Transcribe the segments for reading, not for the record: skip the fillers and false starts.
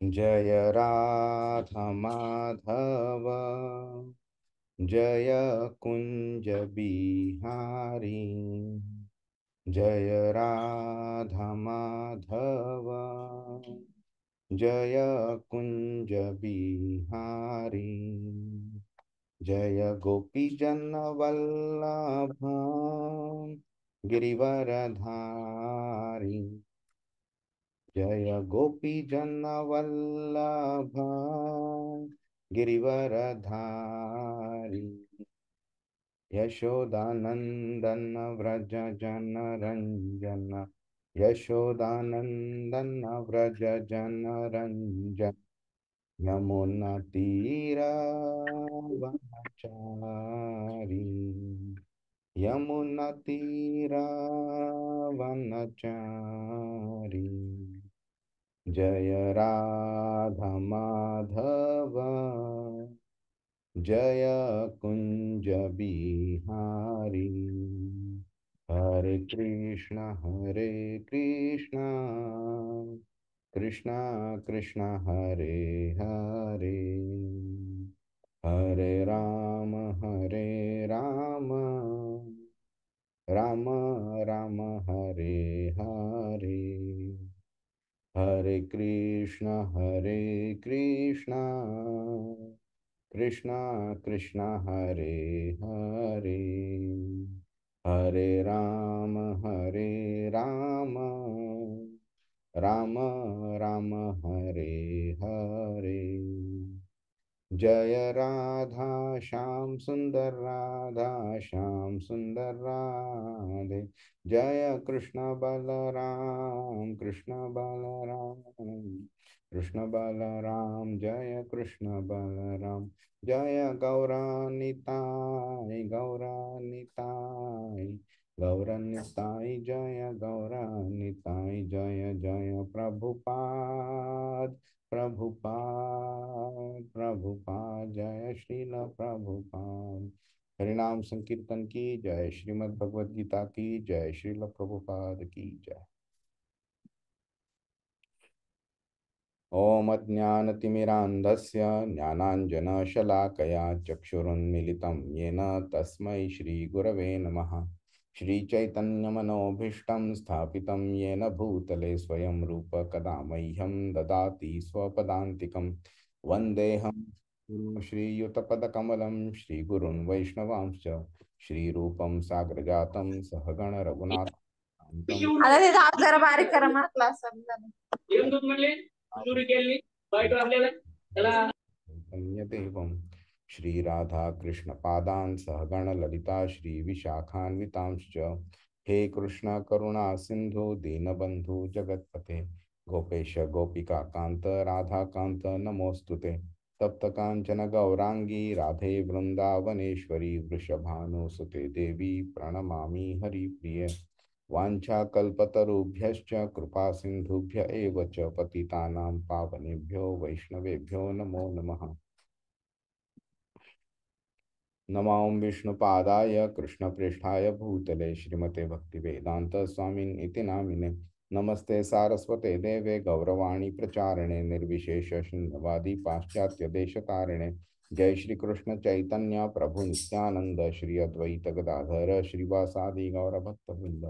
जय राधा माधव जय कुंज बिहारी। जय राधा माधव जय कुंज बिहारी। जय गोपी जन वल्लभ गिरिवरधारी। जय गोपी जन वल्लभ गिरिवरधारी। यशोदानंदन व्रज जन रंजन। यशोदानंदन व्रज जन रंजन। यमुना तीरावनचारी। यमुना तीरावनचारी। जय राधा माधव जय कुंज बिहारी। हरे कृष्ण कृष्ण कृष्ण हरे हरे। हरे राम राम राम हरे हरे। हरे कृष्ण कृष्ण कृष्ण हरे हरे। हरे राम राम राम हरे हरे। जय राधा श्याम सुंदर राधा श्याम सुंदर राधे। जय कृष्ण बलराम जय कृष्ण बलराम। जय गौरानिताय जय गौरानिताय। जय जय प्रभुपाद जय श्रील प्रभुपाद। हरिनाम संकीर्तन की जय। श्रीमद् भगवद गीता की जय। श्रील प्रभुपाद की जय। ओम अज्ञानतिमिरान्धस्य ज्ञानाञ्जनशलाकया चक्षुरुन्मीलितं येन तस्मै श्रीगुरवे नमः। श्रीचैतन्यमनोभीष्टं स्थापितं येन भूतले स्वयं रूप कदा मह्यं ददाति स्वपदान्तिकं। वन्देऽहं श्रीयुतपदकमलं श्रीगुरुन् वैष्णवांश्च श्रीरूपं साग्रजातं सहगण रघुनाथान्वितं आता ते दाब जरा बारीक करा म्हटलं असं चैतन्यदेवं श्रीराधाकृष्णपादान् सहगण ललिता श्रीविशाखान्वितांश्च। हे कृष्ण करुणा सिंधु दीनबंधु जगत्पते गोपेश गोपिका कांत राधाकांत नमोस्तुते। तप्त कांचन गौरांगी राधे वृंदावनेश्वरी वृषभानुसुते देवी प्रणमामि हरिप्रिये। वाञ्छाकल्पतरुभ्यश्च कृपा सिन्धुभ्य एव च पतितानां पावनेभ्यो वैष्णवेभ्यो नमो नमः। नमो विष्णुपादाय कृष्णप्रेष्ठाय भूतले श्रीमते भक्तिवेदांत स्वामिन् इति नामिने। नमस्ते सारस्वते देवे गौरवाणी प्रचारिणे निर्विशेष शून्यवादी पाश्चात्य देशतारिणे। जय श्री कृष्ण चैतन्य प्रभु नित्यानंद श्री अद्वैत गदाधर श्रीवासादि गौरभक्तवृंद।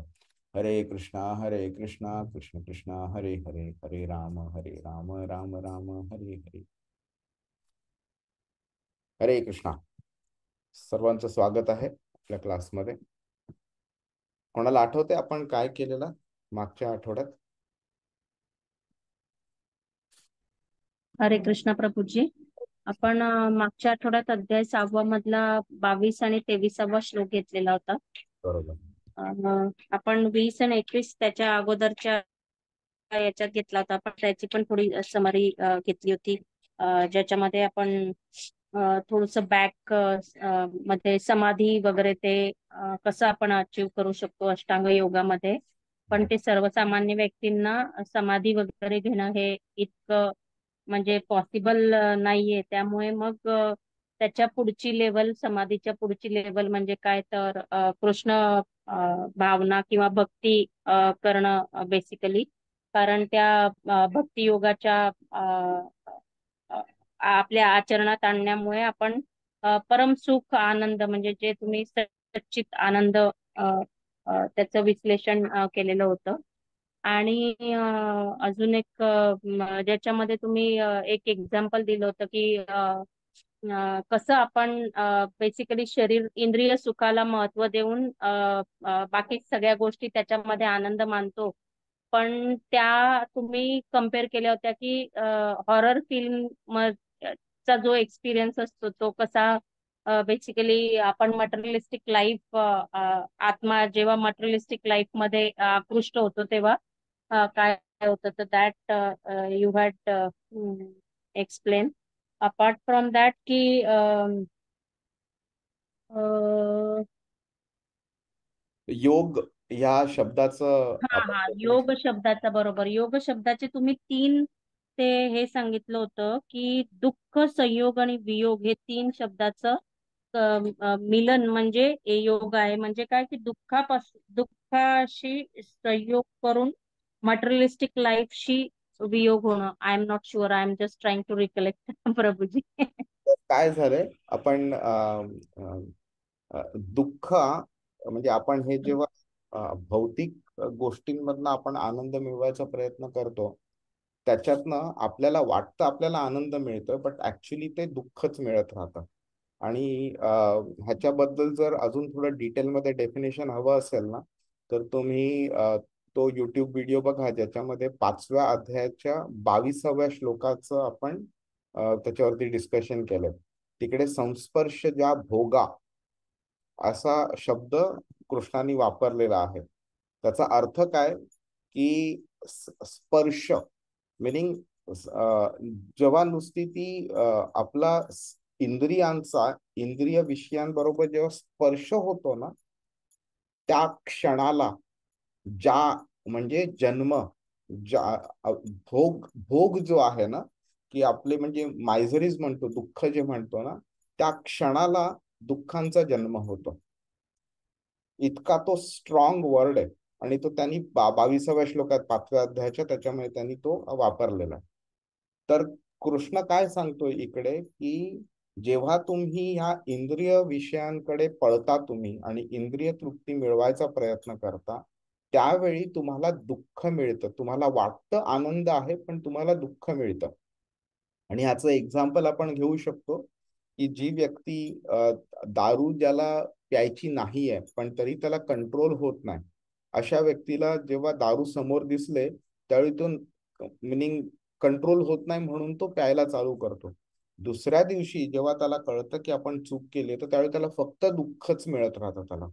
हरे कृष्णा कृष्ण कृष्णा हरे हरे। हरे राम राम राम हरे हरे। हरे कृष्णा। सर्वांचं स्वागत आहे आपल्या क्लासमध्ये। कोणाला आठवते आपण काय केलेलं मागच्या आठवड्यात? हरे कृष्ण प्रभूजी, आपण मागच्या आठवड्यात अध्याय 6 मधला 22 आणि 23 श्लोक घेतलेला होता. बरोबर. आपण 20 आणि 21 त्याच्या अगोदरच्या याच्यात घेतला होता. आपण त्याची पण थोडी समरी घेतली होती, ज्याच्यामध्ये आपण थोडस बॅक मध्ये समाधी वगैरे ते कसं आपण अचीव करू शकतो अष्टांग योगामध्ये. पण ते सर्वसामान्य व्यक्तींना समाधी वगैरे घेणं हे इतकं म्हणजे पॉसिबल नाहीये. त्यामुळे मग त्याच्या पुढची लेवल, समाधीच्या पुढची लेवल म्हणजे काय तर कृष्ण भावना किंवा भक्ती करणं बेसिकली. कारण त्या भक्तियोगाच्या अ, आपल्या आचरणात आणण्यामुळे आपण परम सुख आनंद म्हणजे जे तुम्ही सच्चित आनंद त्याचं विश्लेषण केलेलं होतं. आणि अजून एक ज्याच्यामध्ये तुम्ही एक एक्झाम्पल दिलं होतं की कसं आपण बेसिकली शरीर इंद्रिय सुखाला महत्त्व देऊन बाकी सगळ्या गोष्टी त्याच्यामध्ये आनंद मानतो. पण त्या तुम्ही कम्पेअर केल्या होत्या की हॉरर फिल्म चा जो एक्सपिरियन्स असतो तो कसा बेसिकली आपण मटेरियलिस्टिक लाईफ आत्मा जेव्हा मटेरियलिस्टिक लाईफ मध्ये आकृष्ट होतो तेव्हा काय होतं तर that you had explain apart from that की योग ह्या शब्दाचं हा आपण हा योग definition शब्दाचा बरोबर योग शब्दाचे तुम्ही तीन ते हे सांगितलं होतं की दुःख संयोग आणि वियोग हे तीन शब्दाचं मिलन म्हणजे हे योग आहे. म्हणजे काय की दुःखाशी संयोग करून मटेरियलिस्टिक लाईफशी वियोग होणं. I am not sure, I am just trying to recollect प्रभूजी. काय झालंय आपण दुःख म्हणजे आपण हे जेव्हा भौतिक गोष्टींमधनं आपण आनंद मिळवायचा प्रयत्न करतो त्याच्यातनं आपल्याला वाटतं आपल्याला आनंद मिळतोय बट ऍक्च्युली ते दुःखच मिळत राहतं. आणि ह्याच्याबद्दल जर अजून थोडं डिटेलमध्ये डेफिनेशन हवं असेल ना तर तुम्ही तो युट्यूब व्हिडिओ बघा ज्याच्यामध्ये 5व्या अध्यायाच्या 22व्या श्लोकाचं आपण त्याच्यावरती डिस्कशन केलं. तिकडे संस्पर्श ज्या भोगा असा शब्द कृष्णाने वापरलेला आहे. त्याचा अर्थ काय की स्पर्श मिनिंग जेव्हा नुसती ती आपला इंद्रियांचा इंद्रिय विषयांबरोबर जेव्हा स्पर्श होतो ना त्या क्षणाला ज्या म्हणजे जन्म ज्या भोग भोग जो आहे ना की आपले म्हणजे मायझरीज म्हणतो दुःख जे म्हणतो ना त्या क्षणाला दुःखांचा जन्म होतो. इतका तो स्ट्रॉंग वर्ड आहे आणि तो त्यांनी 22व्या श्लोकात 5व्या अध्यायाच्या त्याच्यामुळे त्यांनी तो वापरलेला आहे. तर कृष्ण काय सांगतोय इकडे की जेव्हा तुम्ही ह्या इंद्रिय विषयांकडे पळता तुम्ही आणि इंद्रिय तृप्ती मिळवायचा प्रयत्न करता त्यावेळी तुम्हाला दुःख मिळतं. तुम्हाला वाटतं आनंद आहे पण तुम्हाला दुःख मिळतं. आणि ह्याचं एक्झाम्पल आपण घेऊ शकतो की जी व्यक्ती दारू ज्याला प्यायची नाही आहे पण तरी त्याला कंट्रोल होत नाही अशा व्यक्तीला जेव्हा दारू समोर दिसले त्यावेळी तो मिनिंग कंट्रोल होत नाही म्हणून तो प्यायला चालू करतो. दुसऱ्या दिवशी जेव्हा त्याला कळतं की आपण चूक केली तर त्यावेळी त्याला फक्त दुःखच मिळत राहतं. त्याला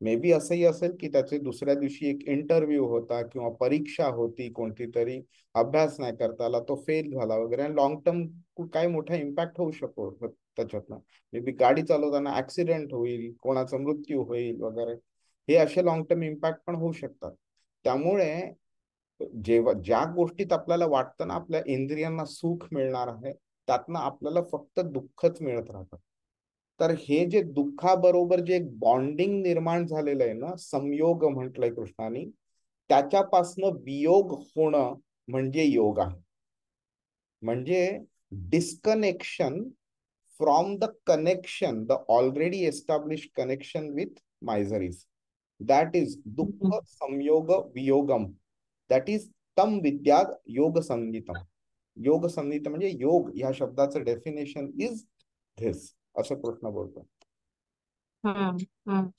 मे बी असंही असेल की त्याचे दुसऱ्या दिवशी एक इंटरव्ह्यू होता किंवा परीक्षा होती कोणती तरी अभ्यास नाही करता आला तो फेल झाला वगैरे आणि लॉंग टर्म काय मोठा इम्पॅक्ट होऊ शकतो त्याच्यातनं. मे बी गाडी चालवताना ऍक्सिडेंट होईल कोणाचा मृत्यू होईल वगैरे हे असे लॉंग टर्म इम्पॅक्ट पण होऊ शकतात. त्यामुळे जेव्हा ज्या गोष्टीत आपल्याला वाटतं ना आपल्या इंद्रियांना सुख मिळणार आहे त्यातनं आपल्याला फक्त दुःखच मिळत राहतं. तर हे जे दुःखाबरोबर जे एक बॉन्डिंग निर्माण झालेलं आहे ना संयोग म्हटलंय कृष्णाने त्याच्यापासनं वियोग होणं म्हणजे योग आहे. म्हणजे disconnection from the connection the already establish connection with miseries that is दुःख संयोग वियोगम दॅट इज तम विद्या योग संगीतम. योग संगीत म्हणजे योग ह्या शब्दाचं डेफिनेशन इज धिस असं कृष्ण बोलतो. हम्म हम्म.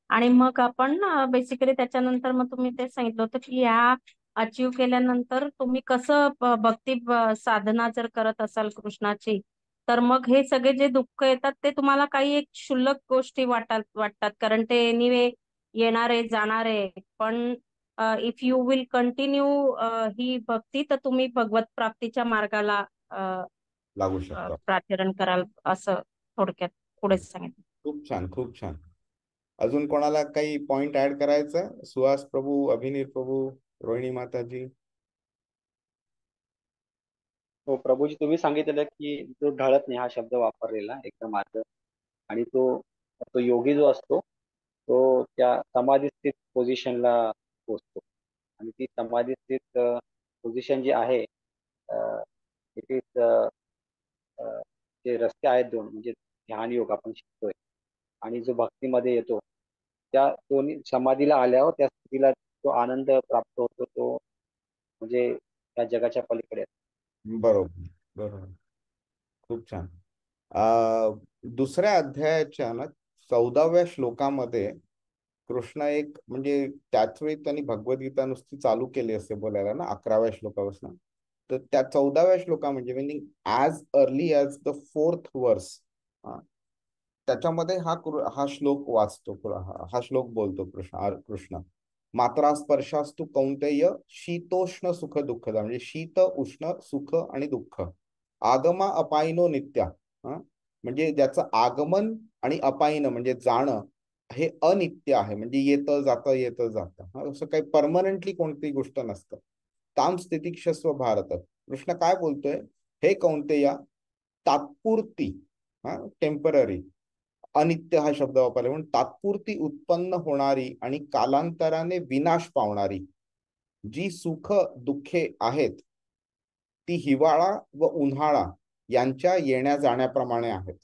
आणि मग आपण बेसिकली त्याच्यानंतर मग तुम्ही ते सांगितलं होतं की ह्या अचीव केल्यानंतर तुम्ही कसं भक्ती साधना जर करत असाल कृष्णाची तर मग हे सगळे जे दुःख येतात ते तुम्हाला काही एक क्षुल्लक गोष्टी वाटतात कारण ते एनिवे येणारे जाणारे. पण इफ यू विल कंटिन्यू ही भक्ती तर तुम्ही भगवत प्राप्तीच्या मार्गाला लागू शकतो. प्राचरण कराल असं थोडक्यात पुढे सांगितलं. खूप छान खूप छान. अजून कोणाला काही पॉइंट ऍड करायचं सुहास प्रभू अभिनीत प्रभू रोहिणी माताजी. हो प्रभूजी तुम्ही सांगितलेलं की जो ढळत नाही हा शब्द वापरलेला एकदम अर्थ आणि तो तो योगी जो असतो तो त्या समाधी स्थित पोझिशनला पोचतो आणि ती समाधी स्थित पोझिशन जी आहे, इट इज जे रस्ते आहेत दोन, म्हणजे ध्यान योग आपण शिकतोय आणि जो भक्तीमध्ये येतो, त्या दोन्ही समाधीला आल्यावर त्या स्थितीला जो आनंद प्राप्त होतो तो म्हणजे या जगाच्या पलीकडे आहे. बरोबर, बरोबर. खूप छान. दुसऱ्या अध्यायाच्या ना 14व्या श्लोकामध्ये कृष्ण एक म्हणजे त्याच वेळी त्यांनी भगवद्गीता नुसती चालू केली असते बोलायला ना 11व्या श्लोकापासून, तर त्या 14व्या श्लोका म्हणजे meaning as early as the 4th वर्स, त्याच्यामध्ये हा श्लोक वाचतो, हा श्लोक बोलतो कृष्ण. मात्रा स्पर्शास्तु कौंतेय शीतोष्ण सुख दुःखदा, म्हणजे शीत उष्ण सुख आणि दुःख. आगमा अपायनो नित्या, म्हणजे ज्याचं आगमन आणि अपायन म्हणजे जाणं हे अनित्य आहे, म्हणजे येतं जातं येतं जातं, असं काही परमनंटली कोणतीही गोष्ट नसतं. ताम स्थितिक्षस्व भारत. कृष्ण काय बोलतोय, हे कौंतेया तात्पुरती, टेम्पररी, अनित्य हा शब्द वापरला म्हणून तात्पुरती उत्पन्न होणारी आणि कालांतराने विनाश पावणारी जी सुख दुःखे आहेत ती हिवाळा व उन्हाळा यांच्या येण्या जाण्याप्रमाणे आहेत.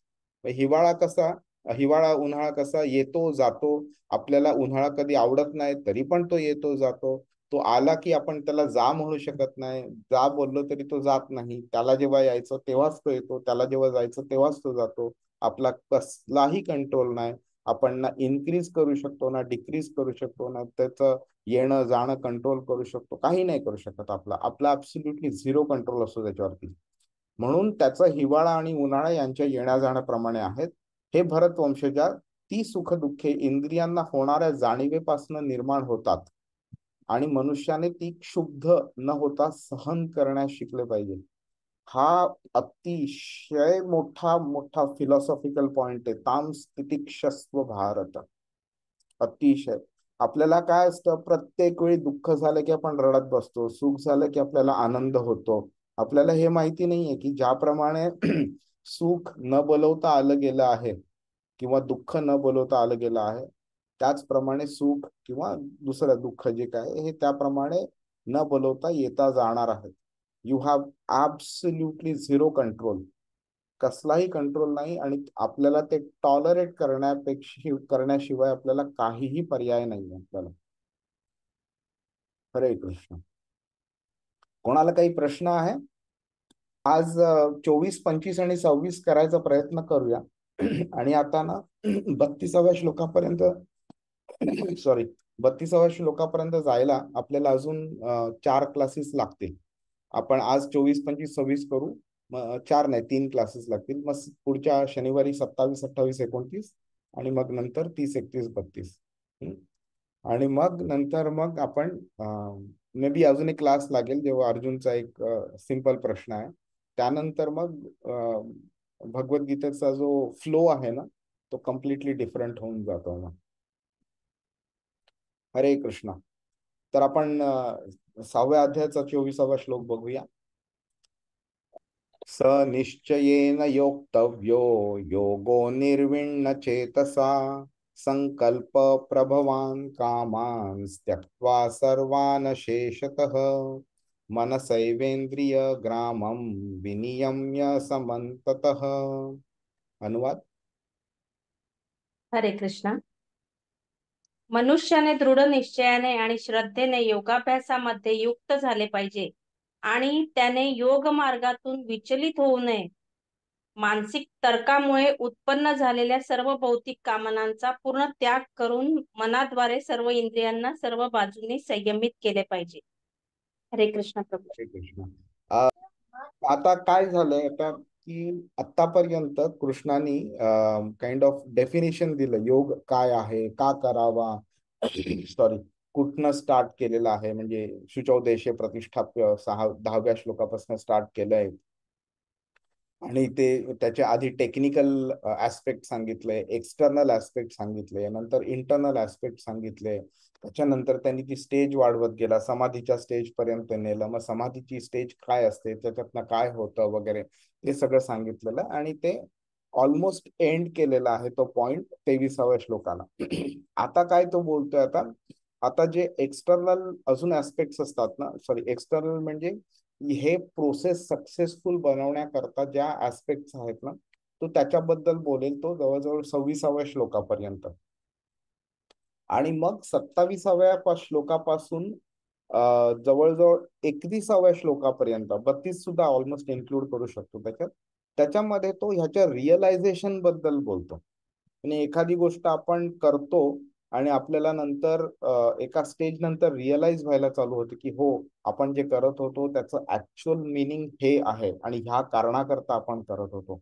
हिवाळा उन्हाळा कसा येतो जातो, आपल्याला उन्हाळा कधी आवडत नाही तरी पण तो येतो जातो. तो आला की आपण त्याला जा म्हणू शकत नाही, जा बोललो तरी तो जात नाही. त्याला जेव्हा यायचं तेव्हाच तो येतो, त्याला जेव्हा जायचं तेव्हाच तो जातो. आपला कसलाही कंट्रोल नाही. आपण ना इन्क्रीज करू शकतो ना डिक्रीज करू शकतो, ना त्याचं येणं जाणं कंट्रोल करू शकतो, काही नाही करू शकत. आपला ऍब्सोल्युटली झिरो कंट्रोल असतो त्याच्यावरती. म्हणून त्याचा हिवाळा आणि उन्हाळा यांच्या येण्या जाण्याप्रमाणे आहेत. हे भरत वंशजा, ती सुख दुःखे इंद्रियांना होणाऱ्या जाणीवेपासून निर्माण होतात आणि मनुष्याने ती क्षुब्ध न होता सहन करण्यास शिकले पाहिजे. हा अतिशय मोठा मोठा फिलॉसॉफिकल पॉइंट आहे. ताम स्थितिक्षस्व भारत. अतिशय. आपल्याला काय असतं, प्रत्येक वेळी दुःख झालं की आपण रडत बसतो, सुख झालं की आपल्याला आनंद होतो. आपल्याला हे माहिती नाहीये की ज्याप्रमाणे सुख न बोलवता आलं गेलं आहे किंवा दुःख न बोलवता आलं गेलं आहे, त्याचप्रमाणे सुख किंवा दुसरं दुःख जे काय हे त्याप्रमाणे न बोलवता येता जाणार आहे. You have absolutely zero control, कसलाही कंट्रोल नाही, आणि आपल्याला ते टॉलरेट करण्याशिवाय आपल्याला काहीही पर्याय नाही आपल्याला. हरे कृष्ण. कोणाला काही प्रश्न आहे? आज 24, 25 आणि 26 करायचा प्रयत्न करूया. आणि आता ना 32व्या श्लोकापर्यंत सॉरी 32व्या श्लोकापर्यंत जायला आपल्याला अजून 4 क्लासेस लागतील. आपण आज 24, 25, 26 करू, मग 4 नाही 3 क्लासेस लागतील. मग पुढच्या शनिवारी 27, 28, 29 आणि मग नंतर 30, 31, 32. आणि मग नंतर मग आपण मे बी अजून एक क्लास लागेल जेव्हा अर्जुनचा एक सिंपल प्रश्न आहे. त्यानंतर मग भगवद्गीतेचा जो फ्लो आहे ना तो कम्प्लिटली डिफरंट होऊन जातो मग. हरे कृष्ण. तर आपण 6व्या अध्यायाचा 24वा श्लोक बघूया. स निश्चयेन योक्तव्यो योगो निर्विण्ण चेतसा संकल्प प्रभवान कामान त्यक्त्वा सर्वान शेषतः मनसैवेंद्रिय ग्रामम विनियम्य समन्ततः. अनुवाद. हरे कृष्ण. मनुष्याने दृढ निश्चयाने आणि श्रद्धेने योगाभ्यासामध्ये युक्त झाले पाहिजे आणि त्याने योग मार्गातून विचलित होऊ नये. मानसिक तर्कामुळे उत्पन्न झालेल्या सर्व भौतिक कामनांचा पूर्ण त्याग करून मनाद्वारे सर्व इंद्रियांना सर्व बाजूने संयमित केले पाहिजे. हरे कृष्ण प्रभू. हरे कृष्ण. आता काय झालंय आता की आतापर्यंत कृष्णाने काइंड ऑफ डेफिनेशन दिलं योग काय आहे, का करावा, सॉरी कुठनं स्टार्ट केलेलं आहे, म्हणजे शुचौदेशे प्रतिष्ठाप्य 10व्या श्लोकापासून स्टार्ट केलंय. आणि ते त्याच्या आधी टेक्निकल ऍस्पेक्ट सांगितले, एक्सटर्नल ऍस्पेक्ट सांगितले, नंतर इंटरनल ऍस्पेक्ट सांगितले. त्याच्यानंतर त्यांनी ती स्टेज वाढवत गेला, समाधीच्या स्टेज पर्यंत नेलं. मग समाधीची स्टेज काय असते, त्याच्यातनं काय होतं वगैरे ते सगळं सांगितलेलं आणि ते ऑलमोस्ट एंड केलेला आहे तो पॉइंट 23व्या श्लोकाला. आता काय तो बोलतोय, आता आता जे एक्सटर्नल अजून ऍस्पेक्ट्स असतात ना, सॉरी एक्सटर्नल म्हणजे हे प्रोसेस सक्सेसफुल बनवण्याकरता ज्या ऍस्पेक्ट्स आहेत ना, तो त्याच्याबद्दल बोलेल तो जवळजवळ 26व्या श्लोकापर्यंत. आणि मग 27व्या श्लोकापासून जवळजवळ 31व्या श्लोकापर्यंत, 32 सुद्धा ऑलमोस्ट इन्क्लूड करू शकतो त्याच्यात. त्याच्यामध्ये तो ह्याच्या रिअलायझेशन बद्दल बोलतो. आणि एखादी गोष्ट आपण करतो आणि आपल्याला नंतर एका स्टेज नंतर रिअलाइज व्हायला चालू होते की हो, आपण जे करत होतो त्याचं ऍक्च्युअल मिनिंग हे आहे आणि ह्या कारणाकरता आपण करत होतो.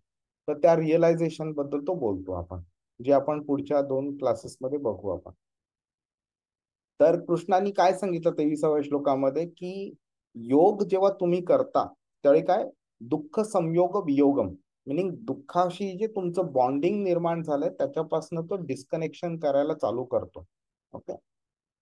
तर त्या रिअलायझेशन बद्दल तो बोलतो आपण, जे आपण पुढच्या 2 क्लासेसमध्ये बघू आपण. तर कृष्णाने काय सांगितलं 23व्या श्लोकामध्ये, की योग जेव्हा तुम्ही करता त्यावेळी काय, दुःख संयोग वियोगम, मिनिंग दुःखाशी जे तुमचं बॉन्डिंग निर्माण झालंय त्याच्यापासून तो डिस्कनेक्शन करायला चालू करतो. ओके.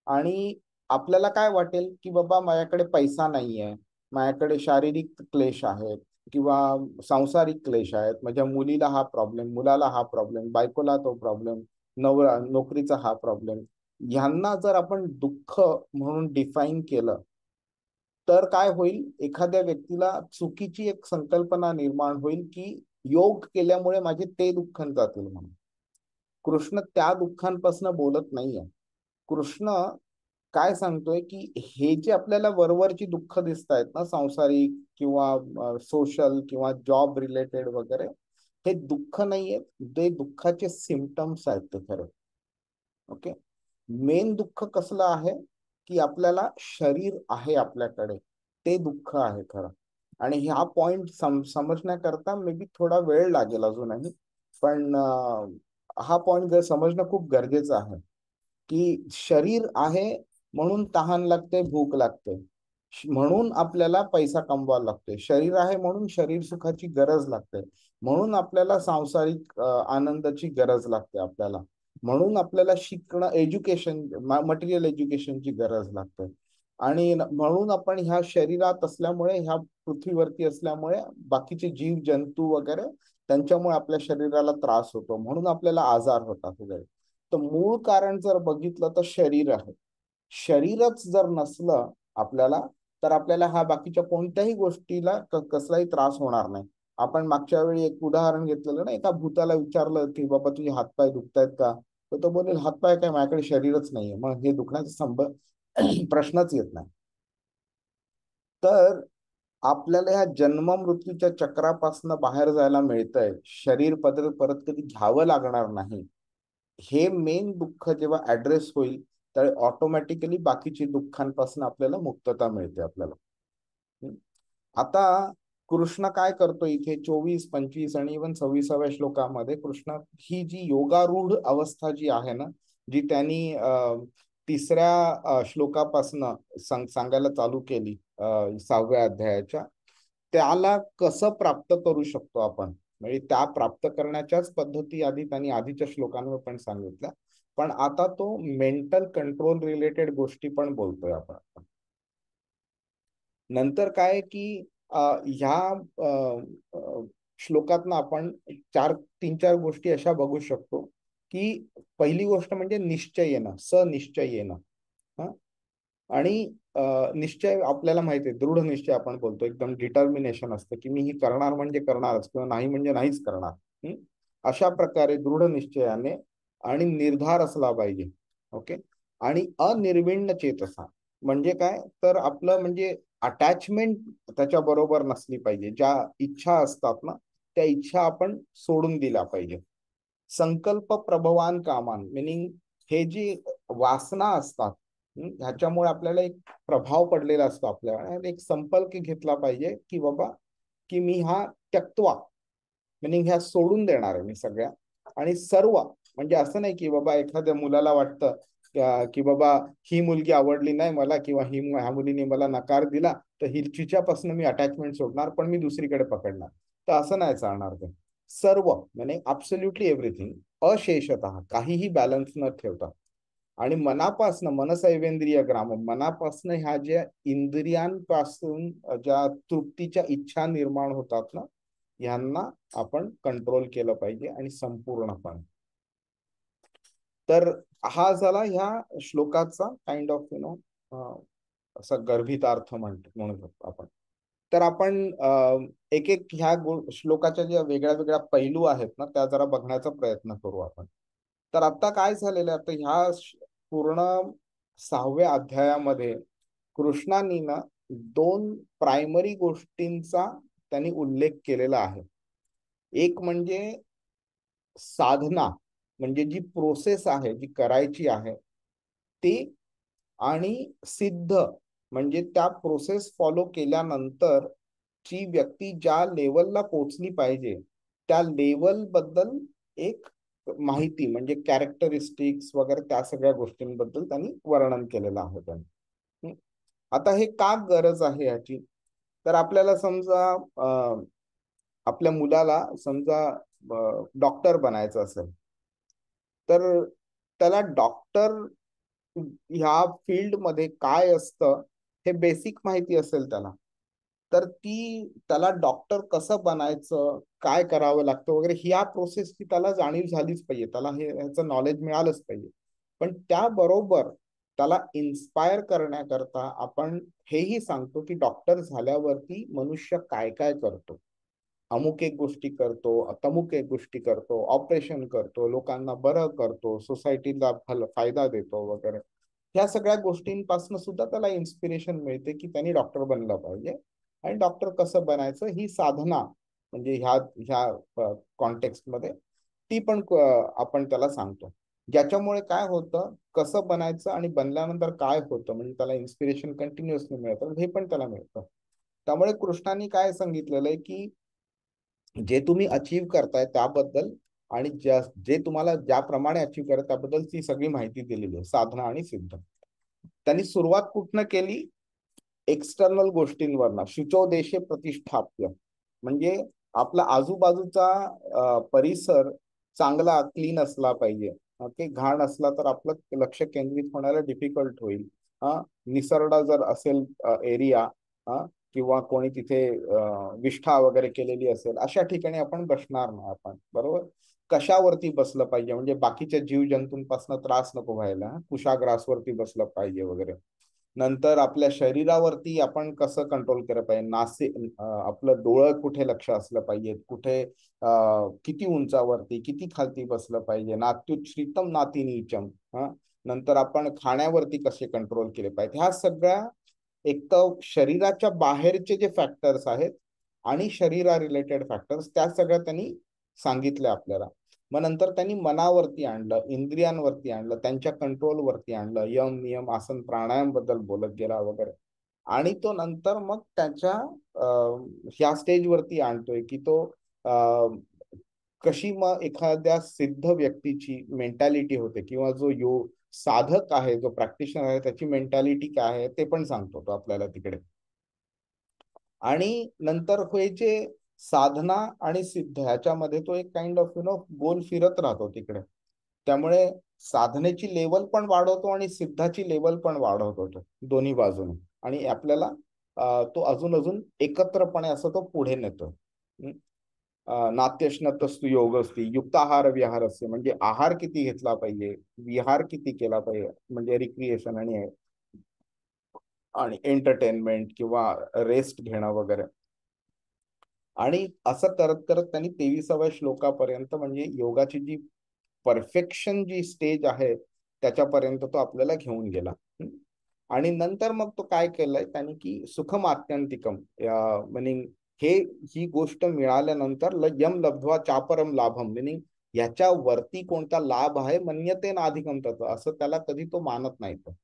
आणि आपल्याला काय वाटेल की बाबा माझ्याकडे पैसा नाहीये, माझ्याकडे शारीरिक क्लेश आहेत किंवा सांसारिक क्लेश आहेत, माझ्या मुलीला हा प्रॉब्लेम, मुलाला हा प्रॉब्लेम, बायकोला तो प्रॉब्लेम, नवरा नोकरीचा हा प्रॉब्लेम. ह्यांना जर आपण दुःख म्हणून डिफाईन केलं तर काय होईल, एखाद्या व्यक्तीला चुकीची एक संकल्पना निर्माण होईल की योग केल्यामुळे माझे ते दुःख जातील म्हणून. कृष्ण त्या दुःखांपासून बोलत नाहीये. कृष्ण काय सांगतोय की हे जे आपल्याला वरवरची दुःख दिसत आहेत ना, सांसारिक किंवा सोशल किंवा जॉब रिलेटेड वगैरे, हे दुःख नाहीये, ते दुःखाचे सिम्पटम्स आहेत ते खरे. ओके. मेन दुःख कसलं आहे की आपल्याला शरीर आहे आपल्याकडे, ते दुःख आहे खरं. आणि हा पॉइंट समजण्याकरता मे बी थोडा वेळ लागेल अजूनही, पण हा पॉइंट जर समजणं खूप गरजेचं आहे की शरीर आहे म्हणून तहान लागते, भूक लागते, म्हणून आपल्याला पैसा कमवायला लागतोय, शरीर आहे म्हणून शरीर सुखाची गरज लागते, म्हणून आपल्याला सांसारिक आनंदाची गरज लागते आपल्याला, म्हणून आपल्याला शिकणं, एज्युकेशन, मटेरियल एज्युकेशनची गरज लागते. आणि म्हणून आपण ह्या शरीरात असल्यामुळे, ह्या पृथ्वीवरती असल्यामुळे बाकीचे जीव जंतू वगैरे त्यांच्यामुळे आपल्या शरीराला त्रास होतो, म्हणून आपल्याला आजार होतात वगैरे. तर मूळ कारण जर बघितलं तर शरीर आहे. शरीरच जर नसलं आपल्याला तर आपल्याला हा बाकीच्या कोणत्याही गोष्टीला कसलाही त्रास होणार नाही. आपण मागच्या वेळी एक उदाहरण घेतलेलं ना, एका भूताला विचारलं की बाबा तुझे हातपाय दुखतायत का, तर तो बोलेल हातपाय काय, माझ्याकडे शरीरच नाहीये, मग हे दुखण्याचा प्रश्नच येत नाही. तर आपल्याला ह्या जन्म मृत्यूच्या चक्रापासून बाहेर जायला मिळतंय, शरीर परत परत कधी घ्यावं लागणार नाही. हे मेन दुःख जेव्हा ऍड्रेस होईल तर ऑटोमॅटिकली बाकीची दुःखांपासून आपल्याला मुक्तता मिळते आपल्याला. आता कृष्ण काय करतो इथे 24, 25 आणि इव्हन 26व्या श्लोकामध्ये, कृष्ण ही जी योगारूढ अवस्था जी आहे ना, जी त्यांनी 3ऱ्या श्लोकापासून सांगायला चालू केली 6व्या अध्यायाच्या, त्याला कसं प्राप्त करू शकतो आपण, म्हणजे त्या प्राप्त करण्याच्याच पद्धती आधी त्यांनी आधीच्या श्लोकांवर पण सांगितल्या, पण आता तो मेंटल कंट्रोल रिलेटेड गोष्टी पण बोलतोय आपण. नंतर काय की ह्या श्लोकातनं आपण 3-4 गोष्टी अशा बघू शकतो की पहिली गोष्ट म्हणजे निश्चय येणं, सनिश्चय येणं. हा. आणि निश्चय आपल्याला माहिती आहे, दृढ निश्चय आपण बोलतो, एकदम डिटर्मिनेशन असतं की मी ही करणार म्हणजे करणारच किंवा नाही म्हणजे नाहीच करणार. अशा प्रकारे दृढ निश्चयाने आणि निर्धार असला पाहिजे. ओके. आणि अनिर्विण्ण चेतसा म्हणजे काय, तर आपलं म्हणजे अटॅचमेंट त्याच्या बरोबर नसली पाहिजे. ज्या इच्छा असतात ना त्या इच्छा आपण सोडून दिल्या पाहिजे. संकल्प प्रभवान कामान, मिनिंग हे जी वासना असतात ह्याच्यामुळे आपल्याला एक प्रभाव पडलेला असतो आपल्याला, एक संकल्प घेतला पाहिजे की बाबा की मी हा त्यक्त्वा, मिनिंग ह्या सोडून देणार आहे मी सगळ्या. आणि सर्व म्हणजे असं नाही की बाबा एखाद्या मुलाला वाटतं की बाबा ही मुलगी आवडली नाही मला किंवा ह्या मुलीने मला नकार दिला तर हिच्यापासून मी अटॅचमेंट सोडणार पण मी दुसरीकडे पकडणार, तर असं नाही चालणार. ते सर्व म्हणजे ऍब्सोल्युटली एव्हरीथिंग, अशेषतः काहीही बॅलन्स न ठेवता. आणि मनापासनं, मनसैवेंद्रिय ग्राम, मनापासनं ह्या ज्या इंद्रियांपासून ज्या तृप्तीच्या इच्छा निर्माण होतात ना, ह्यांना आपण कंट्रोल केलं पाहिजे आणि संपूर्णपणे. तर हा झाला ह्या श्लोकाचा काइंड ऑफ असा गर्भित अर्थ म्हणू शकतो आपण. तर आपण एक एक ह्या श्लोकाच्या ज्या वेगळ्या वेगळ्या पैलू आहेत ना त्या जरा बघण्याचा प्रयत्न करू आपण. तर आता काय झालेलं आहे, आता ह्या पूर्ण 6व्या अध्यायामध्ये कृष्णांनी ना 2 प्रायमरी गोष्टींचा त्यांनी उल्लेख केलेला आहे. एक म्हणजे साधना, म्हणजे जी प्रोसेस आहे जी करायची आहे ती, आणि सिद्ध म्हणजे त्या प्रोसेस फॉलो केल्यानंतर जी व्यक्ती ज्या लेवलला पोहोचली पाहिजे त्या लेवल बद्दल एक माहिती, म्हणजे कॅरेक्टरिस्टिक्स वगैरे त्या सगळ्या गोष्टींबद्दल त्यांनी वर्णन केलेलं आहे त्यांनी. आता हे का गरज आहे याची, तर आपल्याला समजा आपल्या मुलाला समजा डॉक्टर बनायचं असेल, तर त्याला डॉक्टर ह्या फील्ड मध्ये काय असतं हे बेसिक माहिती असेल त्याला, तर ती त्याला डॉक्टर कसं बनायचं, काय करावं लागतं वगैरे ह्या प्रोसेसची त्याला जाणीव झालीच पाहिजे, त्याला ह्याचं नॉलेज मिळालंच पाहिजे. पण त्याबरोबर त्याला इन्स्पायर करण्याकरता आपण हेही सांगतो की डॉक्टर झाल्यावरती मनुष्य काय काय करतो, अमुक एक गोष्टी करतो, तमुक एक गोष्टी करतो, ऑपरेशन करतो, लोकांना बरं करतो, सोसायटीला फायदा देतो वगैरे. ह्या सगळ्या गोष्टींपासून सुद्धा त्याला इन्स्पिरेशन मिळते की त्यांनी डॉक्टर बनलं पाहिजे. आणि डॉक्टर कसं बनायचं ही साधना म्हणजे ह्या ह्या कॉन्टेक्स्ट मध्ये ती पण आपण त्याला सांगतो. ज्याच्यामुळे काय होतं, कसं बनायचं आणि बनल्यानंतर काय होतं, म्हणजे त्याला इन्स्पिरेशन कंटिन्युअसली मिळतं हे पण त्याला मिळतं. त्यामुळे कृष्णांनी काय सांगितलेलं आहे की जे तुम्ही अचीव करताय त्याबद्दल आणि जे तुम्हाला ज्याप्रमाणे अचीव करत त्याबद्दल ती सगळी माहिती दिलेली आहे, साधना आणि सिद्ध. त्यांनी सुरुवात कुठनं केली, एक्सटर्नल गोष्टींवरनं, शुचो देशे प्रतिष्ठाप्य, म्हणजे आपला आजूबाजूचा परिसर चांगला क्लीन असला पाहिजे. ओके, घाण असला तर आपलं लक्ष केंद्रित होण्याला डिफिकल्ट होईल. निसरडा जर असेल एरिया किंवा कोणी तिथे विष्ठा वगैरे केलेली असेल अशा ठिकाणी आपण बसणार नाही आपण, बरोबर. कशावरती बसलं पाहिजे, म्हणजे बाकीच्या जीव जंतूंपासून त्रास नको व्हायला, कुशाग्रासवरती बसलं पाहिजे वगैरे. नंतर आपल्या शरीरावरती आपण कसं कंट्रोल केलं पाहिजे, आपलं डोळं कुठे लक्ष असलं पाहिजे, कुठे किती उंचावरती किती खालती बसलं पाहिजे, नात्युच्छ्रितम नाती नीचम. नंतर आपण खाण्यावरती कसे कंट्रोल केले पाहिजे. ह्या सगळ्या एक तर शरीराच्या बाहेरचे जे फॅक्टर्स आहेत आणि शरीरा रिलेटेड फॅक्टर्स त्या सगळ्या त्यांनी सांगितल्या आपल्याला. मग नंतर त्यांनी मनावरती आणलं, इंद्रियांवरती आणलं, त्यांच्या कंट्रोलवरती आणलं, यम नियम आसन प्राणायाम बद्दल बोलत गेला वगैरे. आणि तो नंतर मग त्याच्या ह्या स्टेजवरती आणतोय की तो कशी मग एखाद्या सिद्ध व्यक्तीची मेंटॅलिटी होते किंवा जो साधक आहे, जो प्रॅक्टिशनर आहे त्याची मेंटॅलिटी काय आहे ते पण सांगतो तो आपल्याला तिकडे. आणि नंतर व्हायचे साधना आणि सिद्ध ह्याच्यामध्ये तो एक काइंड ऑफ गोल फिरत राहतो तिकडे. त्यामुळे साधनेची लेवल पण वाढवतो आणि सिद्धाची लेवल पण वाढवतो तो दोन्ही बाजूने. आणि आपल्याला तो अजून अजून एकत्रपणे असं तो पुढे नेतो. नात्यश्नतस्तु योगस्ती युक्त आहार विहार असते, म्हणजे आहार किती घेतला पाहिजे, विहार किती केला पाहिजे, म्हणजे रिक्रिएशन आणि एंटरटेनमेंट किंवा रेस्ट घेणं वगैरे. आणि असं करत करत त्यांनी 23व्या श्लोकापर्यंत म्हणजे योगाची जी परफेक्शन जी स्टेज आहे त्याच्यापर्यंत तो आपल्याला घेऊन गेला. आणि नंतर मग तो काय केलंय त्यांनी की सुखम आत्यंतिकम, मिनिंग ही गोष्ट मिळाल्यानंतर यम लब्ध्वा चापरम लाभम, मिनिंग याच्या वरती कोणता लाभ आहे मन्यते नाधिकम तत्व, असं त्याला कधी तो मानत नाही तो.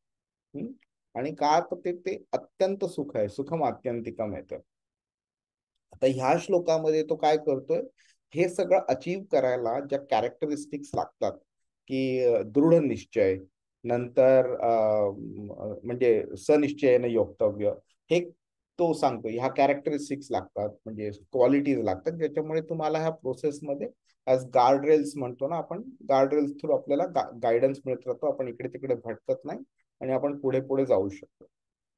आणि का तर ते अत्यंत सुख आहे, सुखम आत्यंतिकम आहे. आता ह्या श्लोकामध्ये तो काय करतोय, हे सगळं अचीव करायला ज्या कॅरेक्टरिस्टिक्स लागतात की दृढ निश्चय, नंतर म्हणजे सनिश्चयने योक्तव्य, हे तो सांगतो ह्या कॅरेक्टरिस्टिक्स लागतात, म्हणजे क्वालिटीज लागतात ज्याच्यामुळे तुम्हाला ह्या प्रोसेसमध्ये ऍज गार्डरेल्स म्हणतो ना आपण, गार्डरेल्स थ्रू आपल्याला गायडन्स मिळत राहतो, आपण इकडे तिकडे भटकत नाही आणि आपण पुढे पुढे जाऊ शकतो.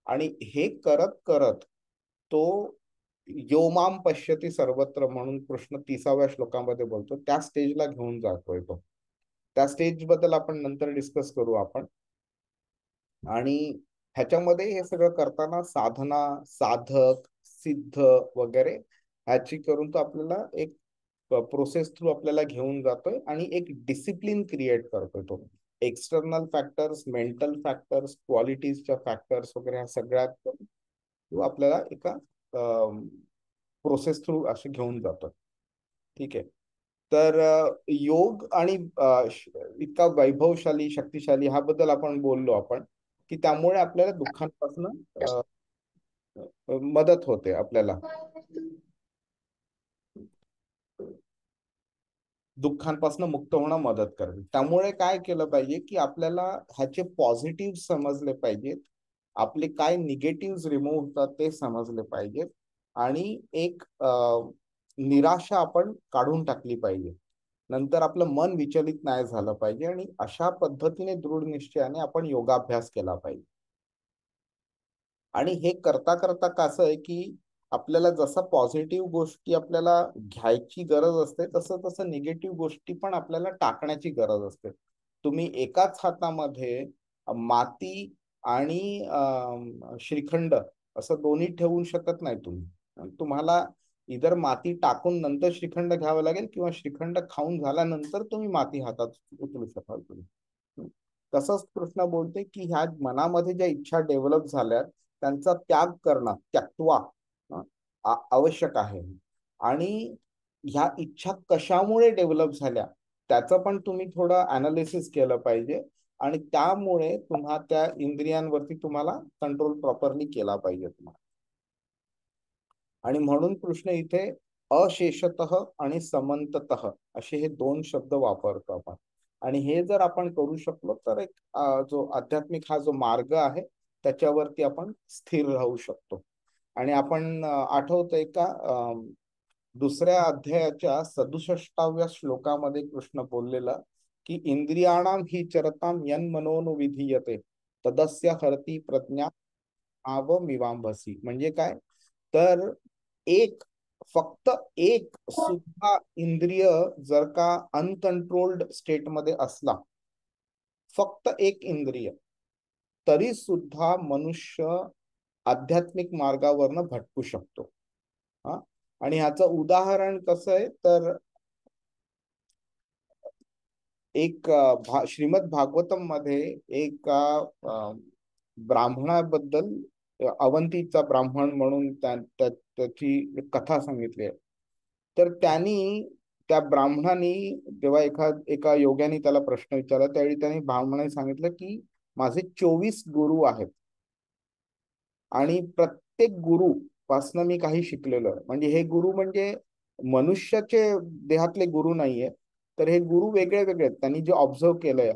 आणि हे करत करत तो योमाम पश्यती सर्वत्र म्हणून कृष्ण 30व्या श्लोकामध्ये बोलतो त्या स्टेजला घेऊन जातोय तो. त्या स्टेज बद्दल आपण नंतर डिस्कस करू आपण. आणि ह्याच्यामध्ये हे सगळं करताना साधना, साधक, सिद्ध वगैरे ह्याची करून तो आपल्याला एक प्रोसेस थ्रू आपल्याला घेऊन जातोय आणि एक डिसिप्लिन क्रिएट करतोय तो. एक्सटर्नल फॅक्टर्स, मेंटल फॅक्टर्स, क्वालिटीजच्या फॅक्टर्स वगैरे ह्या सगळ्यात तो आपल्याला एका प्रोसेस थ्रू असे घेऊन जातो. ठीक आहे. तर योग आणि इतका वैभवशाली, शक्तिशाली ह्याबद्दल आपण बोललो आपण, की त्यामुळे आपल्याला दुःखांपासून मदत होते आपल्याला. दुःखांपासून मुक्त होणं मदत करते. त्यामुळे काय केलं पाहिजे, की आपल्याला ह्याचे पॉझिटिव्ह समजले पाहिजेत, आपले काय निगेटिव्ह रिमूव्ह होतात ते समजले पाहिजेत आणि एक निराशा आपण काढून टाकली पाहिजे. नंतर आपलं मन विचलित नाही झालं पाहिजे आणि अशा पद्धतीने दृढ निश्चयाने आपण योगाभ्यास केला पाहिजे. आणि हे करता करता कसं आहे, की आपल्याला जसं पॉझिटिव्ह गोष्टी आपल्याला घ्यायची गरज असते, तसं तसं निगेटिव्ह गोष्टी पण आपल्याला टाकण्याची गरज असते. तुम्ही एकाच हातामध्ये माती आणि श्रीखंड असं दोन्ही ठेवू शकत नाही तुम्ही. तुम्हाला इधर माती टाकून नंतर श्रीखंड घ्यावं लागेल किंवा श्रीखंड खाऊन झाल्यानंतर तुम्ही माती हातात उचलू शकाल तुम्ही. तसंच कृष्ण बोलते, की ह्या मनामध्ये ज्या इच्छा डेव्हलप झाल्या त्यांचा त्याग करणं, त्यक्त्वा आवश्यक आहे. आणि ह्या इच्छा कशामुळे डेव्हलप झाल्या त्याचं पण तुम्ही थोडं अनालिसिस केलं पाहिजे आणि त्यामुळे तुम्हा त्या इंद्रियांवरती तुम्हाला कंट्रोल प्रॉपरली केला पाहिजे तुम्हाला. आणि म्हणून कृष्ण इथे अशेषतः आणि समंततः असे हे दोन शब्द वापरतो आपण. आणि हे जर आपण करू शकलो तर एक जो आध्यात्मिक हा जो मार्ग आहे त्याच्यावरती आपण स्थिर राहू शकतो. आणि आपण आठवतंय का दुसऱ्या अध्यायाच्या 67व्या श्लोकामध्ये कृष्ण बोललेला, की इंद्रियाणाम ही चरताम यन्मनोनुविधीयते तदस्य हरती प्रज्ञा आवमिवांभसी. म्हणजे काय तर फक्त एक सुद्धा इंद्रिय जर का अनकंट्रोल्ड स्टेटमध्ये असला, फक्त एक इंद्रिय, तरी सुद्धा मनुष्य आध्यात्मिक मार्गावरनं भटकू शकतो. हा. आणि ह्याचं उदाहरण कसं आहे तर एक श्रीमद भागवतम मध्ये एक ब्राह्मणाबद्दल, अवंतीचा ब्राह्मण म्हणून त्याची कथा सांगितली आहे. तर त्या ब्राह्मणाने जेव्हा एका योग्याने त्याला प्रश्न विचारला त्यावेळी त्याने ब्राह्मणाने सांगितलं की माझे 24 गुरु आहेत आणि प्रत्येक गुरु पासनं मी काही शिकलेलो आहे. म्हणजे हे गुरु म्हणजे मनुष्याचे देहातले गुरु नाहीये, तर हे गुरु वेगळे वेगळे आहेत. त्यांनी जे ऑब्झर्व केलंय,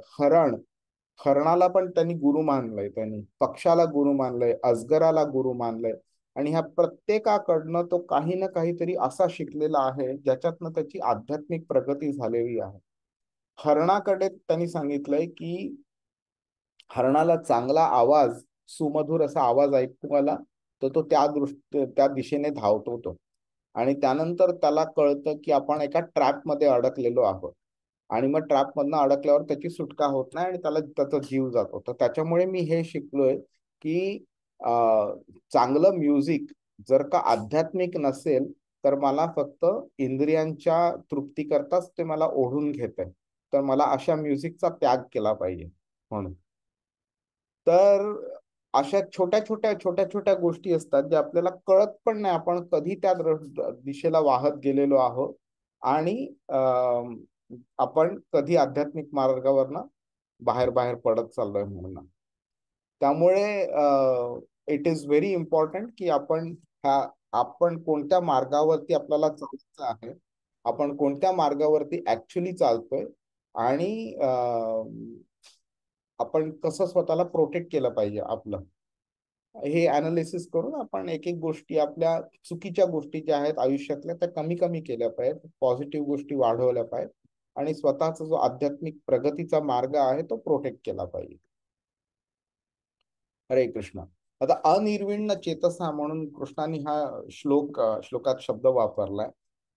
हरणाला पण त्यांनी गुरु मानलंय, त्यांनी पक्षाला गुरु मानलंय, अजगराला गुरु मानलंय. आणि ह्या प्रत्येकाकडनं तो काही ना काहीतरी असा शिकलेला आहे ज्याच्यातनं त्याची आध्यात्मिक प्रगती झालेली आहे. हरणाकडे त्यांनी सांगितलंय की हरणाला चांगला आवाज, सुमधुर असा आवाज ऐकतो आला तर तो त्या दिशेने धावतो तो. आणि त्यानंतर त्याला कळतं की आपण एका ट्रॅप मध्ये अडकलेलो आहोत आणि मग ट्रॅप मधनं अडकल्यावर त्याची सुटका होत नाही आणि त्याचा जीव जातो. तर त्याच्यामुळे मी हे शिकलोय की चांगलं म्युझिक जर का आध्यात्मिक नसेल तर मला फक्त इंद्रियांच्या तृप्ती करताच ते मला ओढून घेत आहे. तर मला अशा म्युझिकचा त्याग केला पाहिजे म्हणून. तर अशा छोट्या छोट्या गोष्टी असतात ज्या आपल्याला कळत पण नाही आपण कधी त्या दिशेला वाहत गेलेलो आहोत आणि आपण कधी आध्यात्मिक मार्गावरनं बाहेर पडत चाललोय म्हणून. त्यामुळे इट इज व्हेरी इम्पॉर्टंट की आपण कोणत्या मार्गावरती आपल्याला चालायचं आहे, आपण कोणत्या मार्गावरती ऍक्च्युली चालतोय आणि आपण कसं स्वतःला प्रोटेक्ट केलं पाहिजे आपलं, हे अनालिसिस करून आपण एक एक गोष्टी, आपल्या चुकीच्या गोष्टी ज्या आहेत आयुष्यातल्या त्या कमी कमी केल्या पाहिजेत, पॉझिटिव्ह गोष्टी वाढवल्या पाहिजेत आणि स्वतःचा जो आध्यात्मिक प्रगतीचा मार्ग आहे तो प्रोटेक्ट केला पाहिजे. हरे कृष्ण. आता अनिर्विण्ण चेतसा म्हणून कृष्णाने हा श्लोकात शब्द वापरलाय.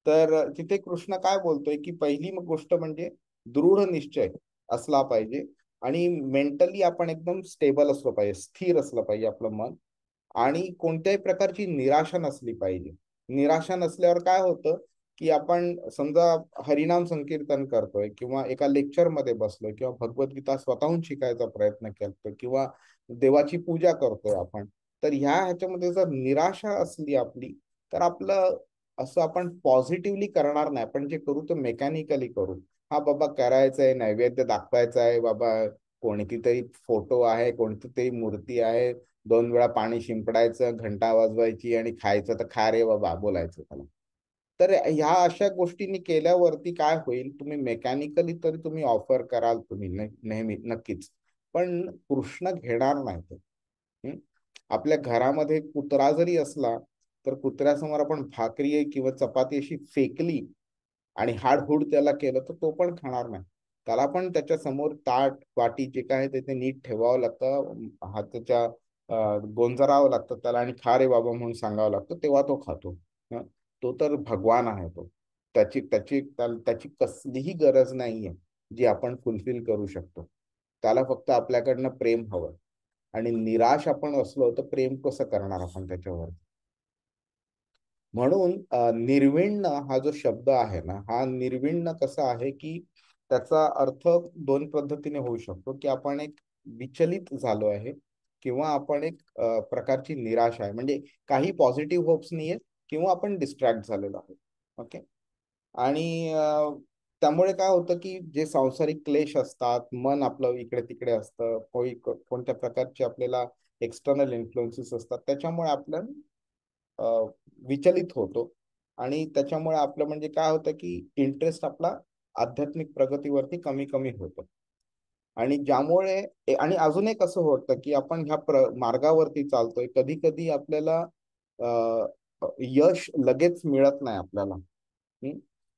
तर तिथे कृष्ण काय बोलतोय की पहिली गोष्ट म्हणजे दृढ निश्चय. असला पाहिजे आणि मेंटली आपण एकदम स्टेबल असलं पाहिजे, स्थिर असलं पाहिजे आपलं मन. आणि कोणत्याही प्रकारची निराशा नसली पाहिजे. निराशा नसल्यावर काय होतं की आपण समजा हरिनाम संकीर्तन करतोय किंवा एका लेक्चर मध्ये बसलोय किंवा भगवद्गीता स्वतःहून शिकायचा प्रयत्न करतोय किंवा देवाची पूजा करतोय आपण, तर ह्याच्यामध्ये जर निराशा असली आपली, तर आपलं असं आपण पॉझिटिव्हली करणार नाही. आपण जे करू ते मेकॅनिकली करू. हा बाबा करायचंय, नैवेद्य दाखवायचा आहे बाबा, कोणती तरी फोटो आहे, कोणती तरी मूर्ती आहे, 2 वेळा पाणी शिंपडायचं, घंटा वाजवायची आणि खायचं तर खा रे बाबा बोलायचं त्याला. तर ह्या अशा गोष्टींनी केल्यावरती काय होईल, तुम्ही मेकॅनिकली तरी तुम्ही ऑफर कराल तुम्ही नेहमी नक्कीच, पण कृष्ण घेणार नाही ते. आपल्या घरामध्ये कुत्रा जरी असला तर कुत्र्यासमोर आपण भाकरी किंवा चपाती अशी फेकली आणि हाडहूड त्याला केलं तर तो पण खाणार नाही. त्याला पण त्याच्या समोर ताट वाटी जे काय आहे ते नीट ठेवावं लागतं, हाताच्या गोंजरावं लागतं त्याला आणि खा रे बाबा म्हणून सांगावं लागतं, तेव्हा तो खातो. तो तर भगवान आहे. तो त्याची त्याची त्याची कसलीही गरज नाहीये जी आपण फुलफिल करू शकतो. त्याला फक्त आपल्याकडनं प्रेम हवं. आणि निराश आपण असलो तर प्रेम कसं करणार आपण त्याच्यावर. म्हणून निर्विण्ण हा जो शब्द आहे ना, हा निर्विण्ण कसा आहे की त्याचा अर्थ दोन पद्धतीने होऊ शकतो, की आपण एक विचलित झालो आहे किंवा आपण एक प्रकारची निराश आहे, म्हणजे काही पॉझिटिव्ह होप्स नाहीये किंवा आपण डिस्ट्रॅक्ट झालेलो आहोत. ओके. आणि त्यामुळे काय होतं की जे सांसारिक क्लेश असतात, मन आपलं इकडे तिकडे असतं, कोणत्या प्रकारचे आपल्याला एक्सटर्नल इन्फ्लुएन्सेस असतात, त्याच्यामुळे आपलं विचलित होतो. आणि त्याच्यामुळे आपलं म्हणजे काय होतं की इंटरेस्ट आपला आध्यात्मिक प्रगतीवरती कमी कमी होतो. आणि ज्यामुळे आणि अजून एक असं होतं की आपण ह्या मार्गावरती चालतोय, कधी कधी आपल्याला यश लगेच मिळत नाही आपल्याला.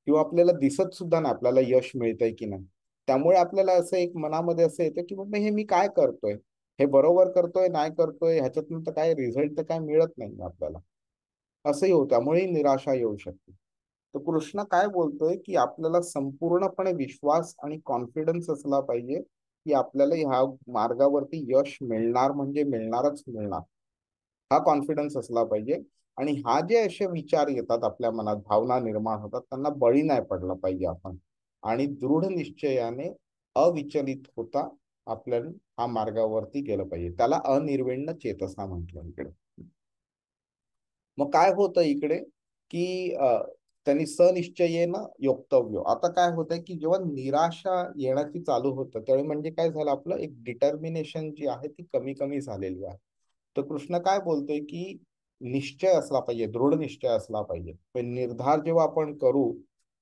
किंवा आपल्याला दिसत सुद्धा नाही आपल्याला यश मिळतंय की नाही. त्यामुळे आपल्याला असं एक मनामध्ये असं येतं की बाबा हे मी काय करतोय, हे बरोबर करतोय नाही करतोय, ह्याच्यातून तर काय रिझल्ट तर काय मिळत नाही आपल्याला, असंही होतं. त्यामुळे निराशा येऊ शकते. तर कृष्ण काय बोलतोय की आपल्याला संपूर्णपणे विश्वास आणि कॉन्फिडन्स असला पाहिजे की आपल्याला ह्या मार्गावरती यश मिळणार म्हणजे मिळणारच मिळणार, हा कॉन्फिडन्स असला पाहिजे. आणि हा जे असे विचार येतात आपल्या मनात, भावना निर्माण होतात, त्यांना बळी नाही पडला पाहिजे आपण. आणि दृढ निश्चयाने अविचलित होता आपल्याला हा मार्गावरती गेलं पाहिजे. त्याला अनिर्विण्ण चेतसा म्हटलं इकडे. मग काय होतं इकडे की त्यांनी सनिश्चयेनं योक्तव्य. आता काय होतंय की जेव्हा निराशा येण्याची चालू होतं त्यावेळी म्हणजे काय झालं, आपलं एक डिटर्मिनेशन जी आहे ती कमी कमी झालेली आहे. तर कृष्ण काय बोलतोय की निश्चय असला पाहिजे, दृढ निश्चय असला पाहिजे. पण निर्धार जेव्हा आपण करू,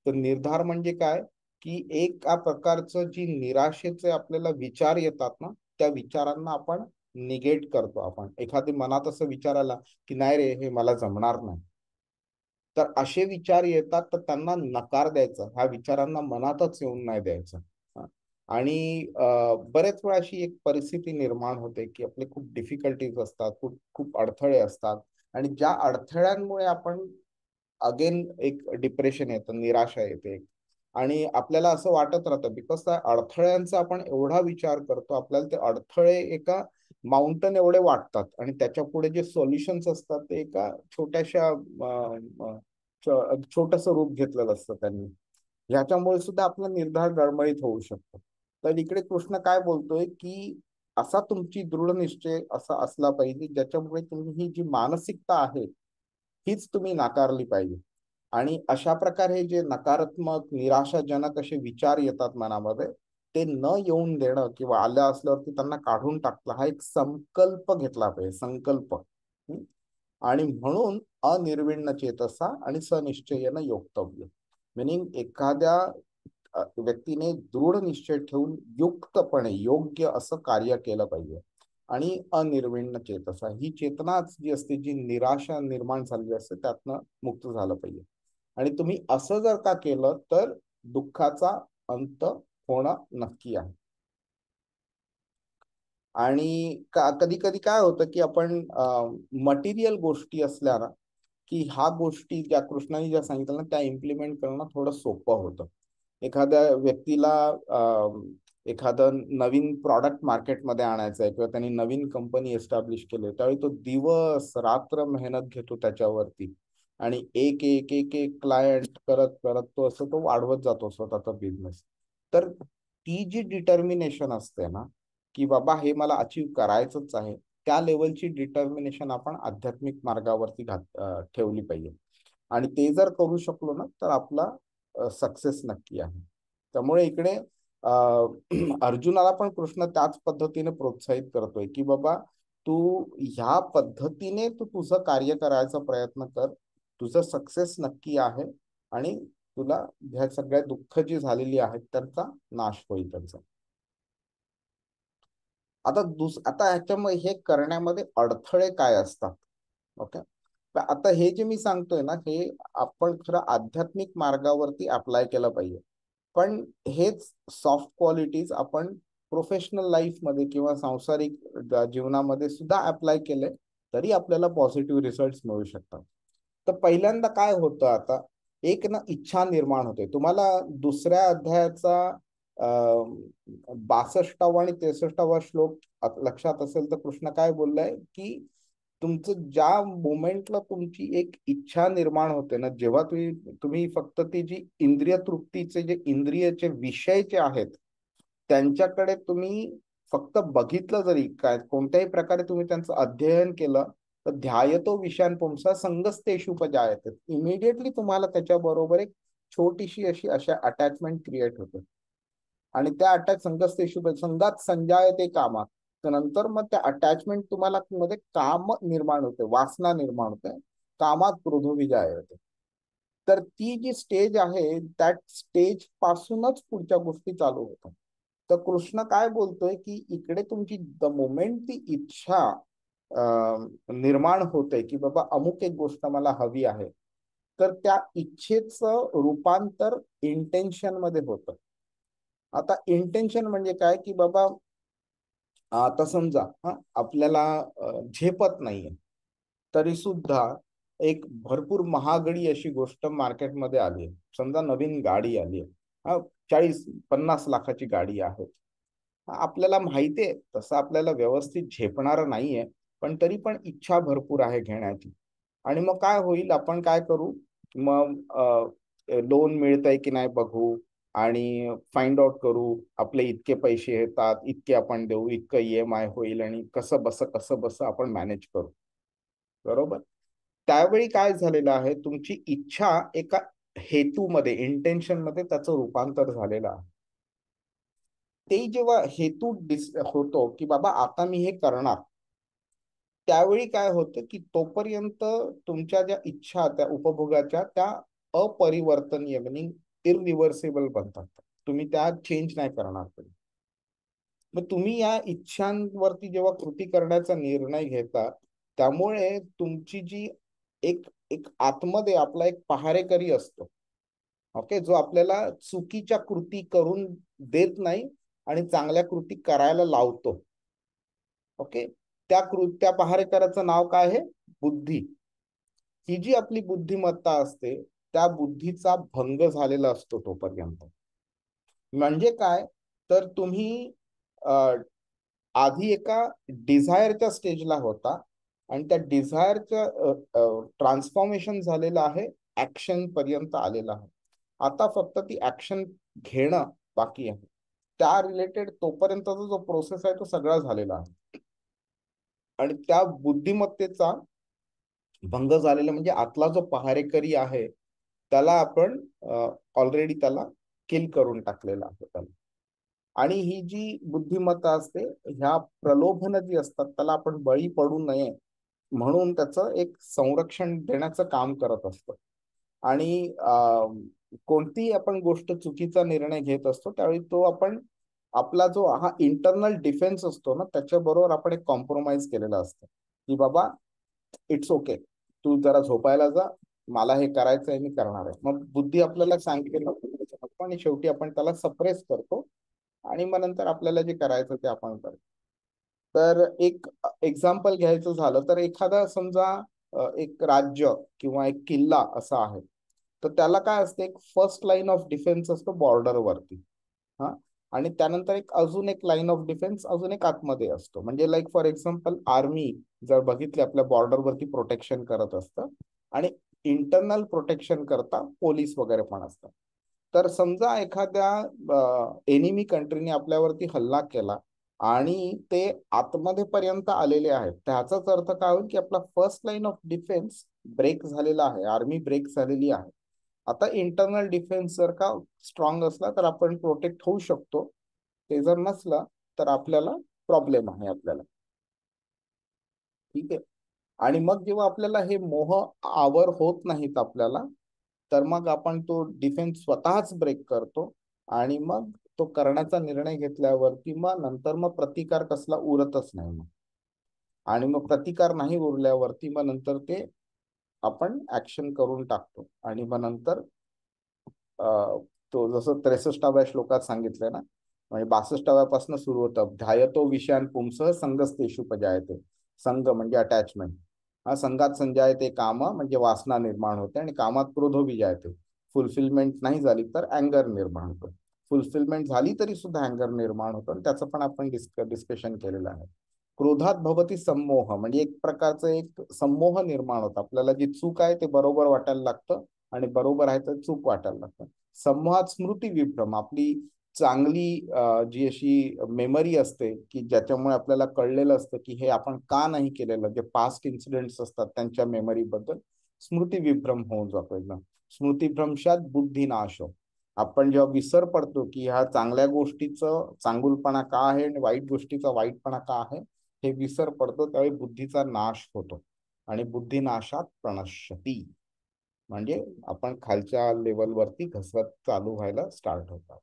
तर निर्धार म्हणजे काय की एका प्रकारचं जी निराशेचे आपल्याला विचार येतात ना, त्या विचारांना आपण निगेट करतो. आपण एखादी मनात असं विचार आला की नाही रे हे मला जमणार नाही, तर असे विचार येतात तर त्यांना नकार द्यायचा, ह्या विचारांना मनातच येऊन नाही द्यायचं. आणि बरेच वेळा अशी एक परिस्थिती निर्माण होते की आपले खूप डिफिकल्टीज असतात, खूप खूप अडथळे असतात, आणि ज्या अडथळ्यांमुळे आपण अगेन एक डिप्रेशन येतं, निराशा येते. आणि आपल्याला असं वाटत राहतं बिकॉज त्या अडथळ्यांचा आपण एवढा विचार करतो, आपल्याला ते अडथळे एका माउंटन एवढे वाटतात आणि त्याच्या पुढे जे सोल्युशन्स असतात ते एका छोट्याशा छोटस रूप घेतलेलं असतं त्यांनी. ह्याच्यामुळे सुद्धा आपला निर्धार डळमळीत होऊ शकतो. तर इकडे कृष्ण काय बोलतोय की असा तुमची दृढ निश्चय असा असला पाहिजे ज्याच्यामुळे तुम्ही ही जी मानसिकता आहे हीच तुम्ही नाकारली पाहिजे. आणि अशा प्रकारे जे नकारात्मक निराशाजनक असे विचार येतात मनामध्ये, ते न येऊन देणं किंवा आलं असल्यावरती त्यांना काढून टाकलं, हा एक संकल्प घेतला पाहिजे, संकल्प. आणि म्हणून अनिर्विण्ण चेतसा आणि सनिश्चयेनं योक्तव्य. मिनिंग एखाद्या व्यक्तीने दृढ निश्चय ठेवून युक्तपणे योग्य असं कार्य केलं पाहिजे. आणि अनिर्विण्ण चेतसा, ही चेतनाच जी असते, जी निराशा निर्माण झालेली असते, त्यातनं मुक्त झालं पाहिजे. आणि तुम्ही असं जर का केलं तर दुःखाचा अंत होणं नक्की आहे. आणि कधी कधी काय होतं की आपण मटेरियल गोष्टी असल्या ना, की ह्या गोष्टी ज्या कृष्णाने ज्या सांगितलं ना त्या इम्प्लिमेंट करणं थोडं सोपं होतं. एखाद्या व्यक्तीला एखादं नवीन प्रॉडक्ट मार्केटमध्ये आणायचं आहे किंवा त्यांनी नवीन कंपनी एस्टॅब्लिश केली, त्यावेळी तो दिवस रात्र मेहनत घेतो त्याच्यावरती आणि एक एक एक एक क्लायंट करत करत तो वाढवत जातो स्वतःचा बिझनेस. तर ती जी डिटर्मिनेशन असते ना, की बाबा हे मला अचीव करायचंच आहे, त्या लेवलची डिटर्मिनेशन आपण आध्यात्मिक मार्गावरती ठेवली पाहिजे. आणि ते जर करू शकलो ना, तर आपला सक्सेस नक्की आहे. त्यामुळे इकडे अर्जुनाला पण कृष्ण त्याच पद्धतीने प्रोत्साहित करतोय, की बाबा तू ह्या पद्धतीने तू तुझं कार्य करायचा प्रयत्न कर, तुझं सक्सेस नक्की आहे आणि तुला ह्या सगळ्या दुःख जी झालेली आहेत त्यांचा नाश होईल त्यांचा. आता ह्याच्यामध्ये हे करण्यामध्ये अडथळे काय असतात? ओके, आता हे जे मी सांगतोय ना, हे आपण खरं आध्यात्मिक मार्गावरती अप्लाय केलं पाहिजे. पण हेच सॉफ्ट क्वालिटीज आपण प्रोफेशनल लाईफ मध्ये किंवा सांसारिक जीवनामध्ये सुद्धा अप्लाय केले तरी आपल्याला पॉझिटिव्ह रिझल्ट मिळू शकतात. तर पहिल्यांदा काय होतं, आता एक ना इच्छा निर्माण होते. तुम्हाला दुसऱ्या अध्यायाचा 62वा आणि 63वा श्लोक लक्षात असेल तर कृष्ण काय बोललाय, की तुमचं ज्या मोमेंटला तुमची एक इच्छा निर्माण होते ना, जेव्हा तुम्ही फक्त ती जी इंद्रिय तृप्तीचे जे इंद्रियचे विषय जे आहेत त्यांच्याकडे तुम्ही फक्त बघितलं, जरी काय कोणत्याही प्रकारे तुम्ही त्यांचं अध्ययन केलं, तर ध्यायतो विषयान पुंसा संगस्तेषुपजायते, इमिडिएटली तुम्हाला त्याच्याबरोबर एक छोटीशी अशा अटॅचमेंट क्रिएट होते. आणि त्या अटॅच संघात संजायते कामात, तर नंतर मग त्या अटॅचमेंट तुम्हाला मध्ये काम निर्माण होते, वासना निर्माण होते, कामात क्रोधोविजाय होते. तर ती जी स्टेज आहे त्या स्टेज पासूनच पुढच्या गोष्टी चालू होतात. तर कृष्ण काय बोलतोय, की इकडे तुमची द मोमेंट ती इच्छा निर्माण होते, की बाबा अमुक एक गोष्ट मला हवी आहे, तर त्या इच्छेचं रूपांतर इंटेन्शन मध्ये होतं. आता इंटेन्शन म्हणजे काय, की बाबा आता समजा आपल्याला झेपत नाहीये, तरी सुद्धा एक भरपूर महागडी अशी गोष्ट मार्केटमध्ये आली आहे. समजा नवीन गाडी आली आहे, 40-50 लाखाची गाडी आहे. आपल्याला माहिती आहे तसं आपल्याला व्यवस्थित झेपणार नाहीये, पण तरी पण इच्छा भरपूर आहे घेण्याची. आणि मग काय होईल, आपण काय करू, मग लोन मिळतंय की नाही बघू आणि फाइंड आउट करू, आपले इतके पैसे येतात, इतके आपण देऊ, इतकं EMI होईल आणि कसं बस आपण मॅनेज करू. बरोबर. त्यावेळी काय झालेलं आहे, तुमची इच्छा एका हेतूमध्ये, इंटेन्शन मध्ये त्याचं रूपांतर झालेलं आहे. ते जेव्हा हेतू होतो, की बाबा आता मी हे करणार, त्यावेळी काय होतं, की तोपर्यंत तुमच्या ज्या इच्छा त्या उपभोगाच्या त्या अपरिवर्तनीय मिनिंग इरिव्हर्सिबल बनतात. तुम्ही त्या चेंज नाही करणार कधी. मग तुम्ही या इच्छांवरती जेव्हा कृती करण्याचा निर्णय घेता, त्यामुळे तुमची जी एक एक आतमध्ये आपला एक पहारेकरी असतो, ओके, जो आपल्याला चुकीच्या कृती करून देत नाही आणि चांगल्या कृती करायला लावतो. ओके, त्या पहारेकराचं नाव काय आहे? बुद्धी. ही जी आपली बुद्धिमत्ता असते, त्या बुद्धीचा भंग झालेला असतो तोपर्यंत. म्हणजे काय, तर तुम्ही आधी एका डिझायरच्या स्टेजला होता आणि त्या डिझायरचं ट्रान्सफॉर्मेशन झालेलं आहे, ऍक्शन पर्यंत आलेलं आहे. आता फक्त ती ऍक्शन घेणं बाकी आहे. त्या रिलेटेड तोपर्यंतचा जो प्रोसेस आहे तो सगळा झालेला आहे. आणि त्या बुद्धिमत्तेचा भंग झालेला म्हणजे आतला जो पहारेकरी आहे त्याला आपण ऑलरेडी त्याला किल करून टाकलेला आहे त्याला. आणि ही जी बुद्धिमत्ता असते, ह्या प्रलोभन जी असतात त्याला आपण बळी पडू नये म्हणून त्याचं एक संरक्षण देण्याचं काम करत असतं. आणि कोणतीही आपण गोष्ट चुकीचा निर्णय घेत असतो त्यावेळी तो आपण आपला जो हा इंटरनल डिफेन्स असतो ना, त्याच्याबरोबर आपण एक कॉम्प्रोमाइज केलेला असतं, की बाबा इट्स ओके, तू जरा झोपायला जा, मला हे करायचं आहे, मी करणार आहे. मग बुद्धी आपल्याला सांगते आणि शेवटी आपण त्याला सप्रेस करतो आणि मग नंतर आपल्याला जे करायचं ते आपण करतो. तर एक एक्झाम्पल घ्यायचं झालं तर एखादा समजा एक राज्य किंवा एक किल्ला असा आहे, तर त्याला काय असते, एक फर्स्ट लाईन ऑफ डिफेन्स असतो बॉर्डरवरती. हा, आणि त्यानंतर अजून एक लाईन ऑफ डिफेन्स अजून एक आतमध्ये असतो. म्हणजे लाईक फॉर एक्झाम्पल आर्मी जर बघितले आपल्या बॉर्डरवरती प्रोटेक्शन करत असतं आणि इंटरनल प्रोटेक्शन करता पोलीस वगैरे पण असतात. तर समजा एखाद्या एनिमी कंट्रीने आपल्यावरती हल्ला केला आणि ते आतमध्ये पर्यंत आलेले आहेत, त्याचाच अर्थ काय होईल की आपला first line of defence break झालेला आहे, आर्मी ब्रेक झालेली आहे. आता इंटरनल डिफेन्स जर का स्ट्रॉंग असला तर आपण प्रोटेक्ट होऊ शकतो, ते जर नसला तर आपल्याला प्रॉब्लेम आहे आपल्याला. ठीक आहे. आणि मग जेव्हा आपल्याला हे मोह आवर होत नाहीत आपल्याला, तर मग आपण तो डिफेन्स स्वतःच ब्रेक करतो आणि मग तो करण्याचा निर्णय घेतल्यावरती मग प्रतिकार कसला उरतच नाही मग. आणि मग प्रतिकार नाही उरल्यावरती मग नंतर ते आपण ऍक्शन करून टाकतो. आणि मग नंतर तो जसं 63व्या श्लोकात सांगितलंय ना, म्हणजे 62व्यापासून सुरू होतं, ध्यायतो विषयान पुंसः संगस्तेषु उपजायते. संग म्हणजे अटॅचमेंट. हा संघात संजायते काम म्हणजे वासना निर्माण होते आणि कामात क्रोधो विजायते. फुलफिलमेंट नाही झाली तर अँगर निर्माण होतं. फुलफिलमेंट झाली तरी सुद्धा अँगर निर्माण होतं आणि त्याचं पण आपण डिस्कशन केलेलं आहे. क्रोधात भवती संमोह म्हणजे एक प्रकारचं एक संमोह निर्माण होतं. आपल्याला जी चूक आहे ते बरोबर वाटायला लागतं आणि बरोबर आहे तर चूक वाटायला लागतं. संमोहात स्मृती विभ्रम, आपली चांगली जी अशी मेमरी असते की ज्याच्यामुळे आपल्याला कळलेलं असतं की हे आपण का नाही केलेलं, जे पास्ट इन्सिडेंट्स असतात त्यांच्या मेमरी बद्दल स्मृती विभ्रम होऊन जातो एकदम. स्मृतिभ्रंशात बुद्धिनाश. आपण जेव्हा विसर पडतो की ह्या चांगल्या गोष्टीचं चांगुलपणा का आहे आणि वाईट गोष्टीचा वाईटपणा का आहे, हे विसर पडतो, त्यावेळी बुद्धीचा नाश होतो. आणि बुद्धिनाशात प्रणश्यती म्हणजे आपण खालच्या लेवलवरती घसरत चालू व्हायला स्टार्ट होतात.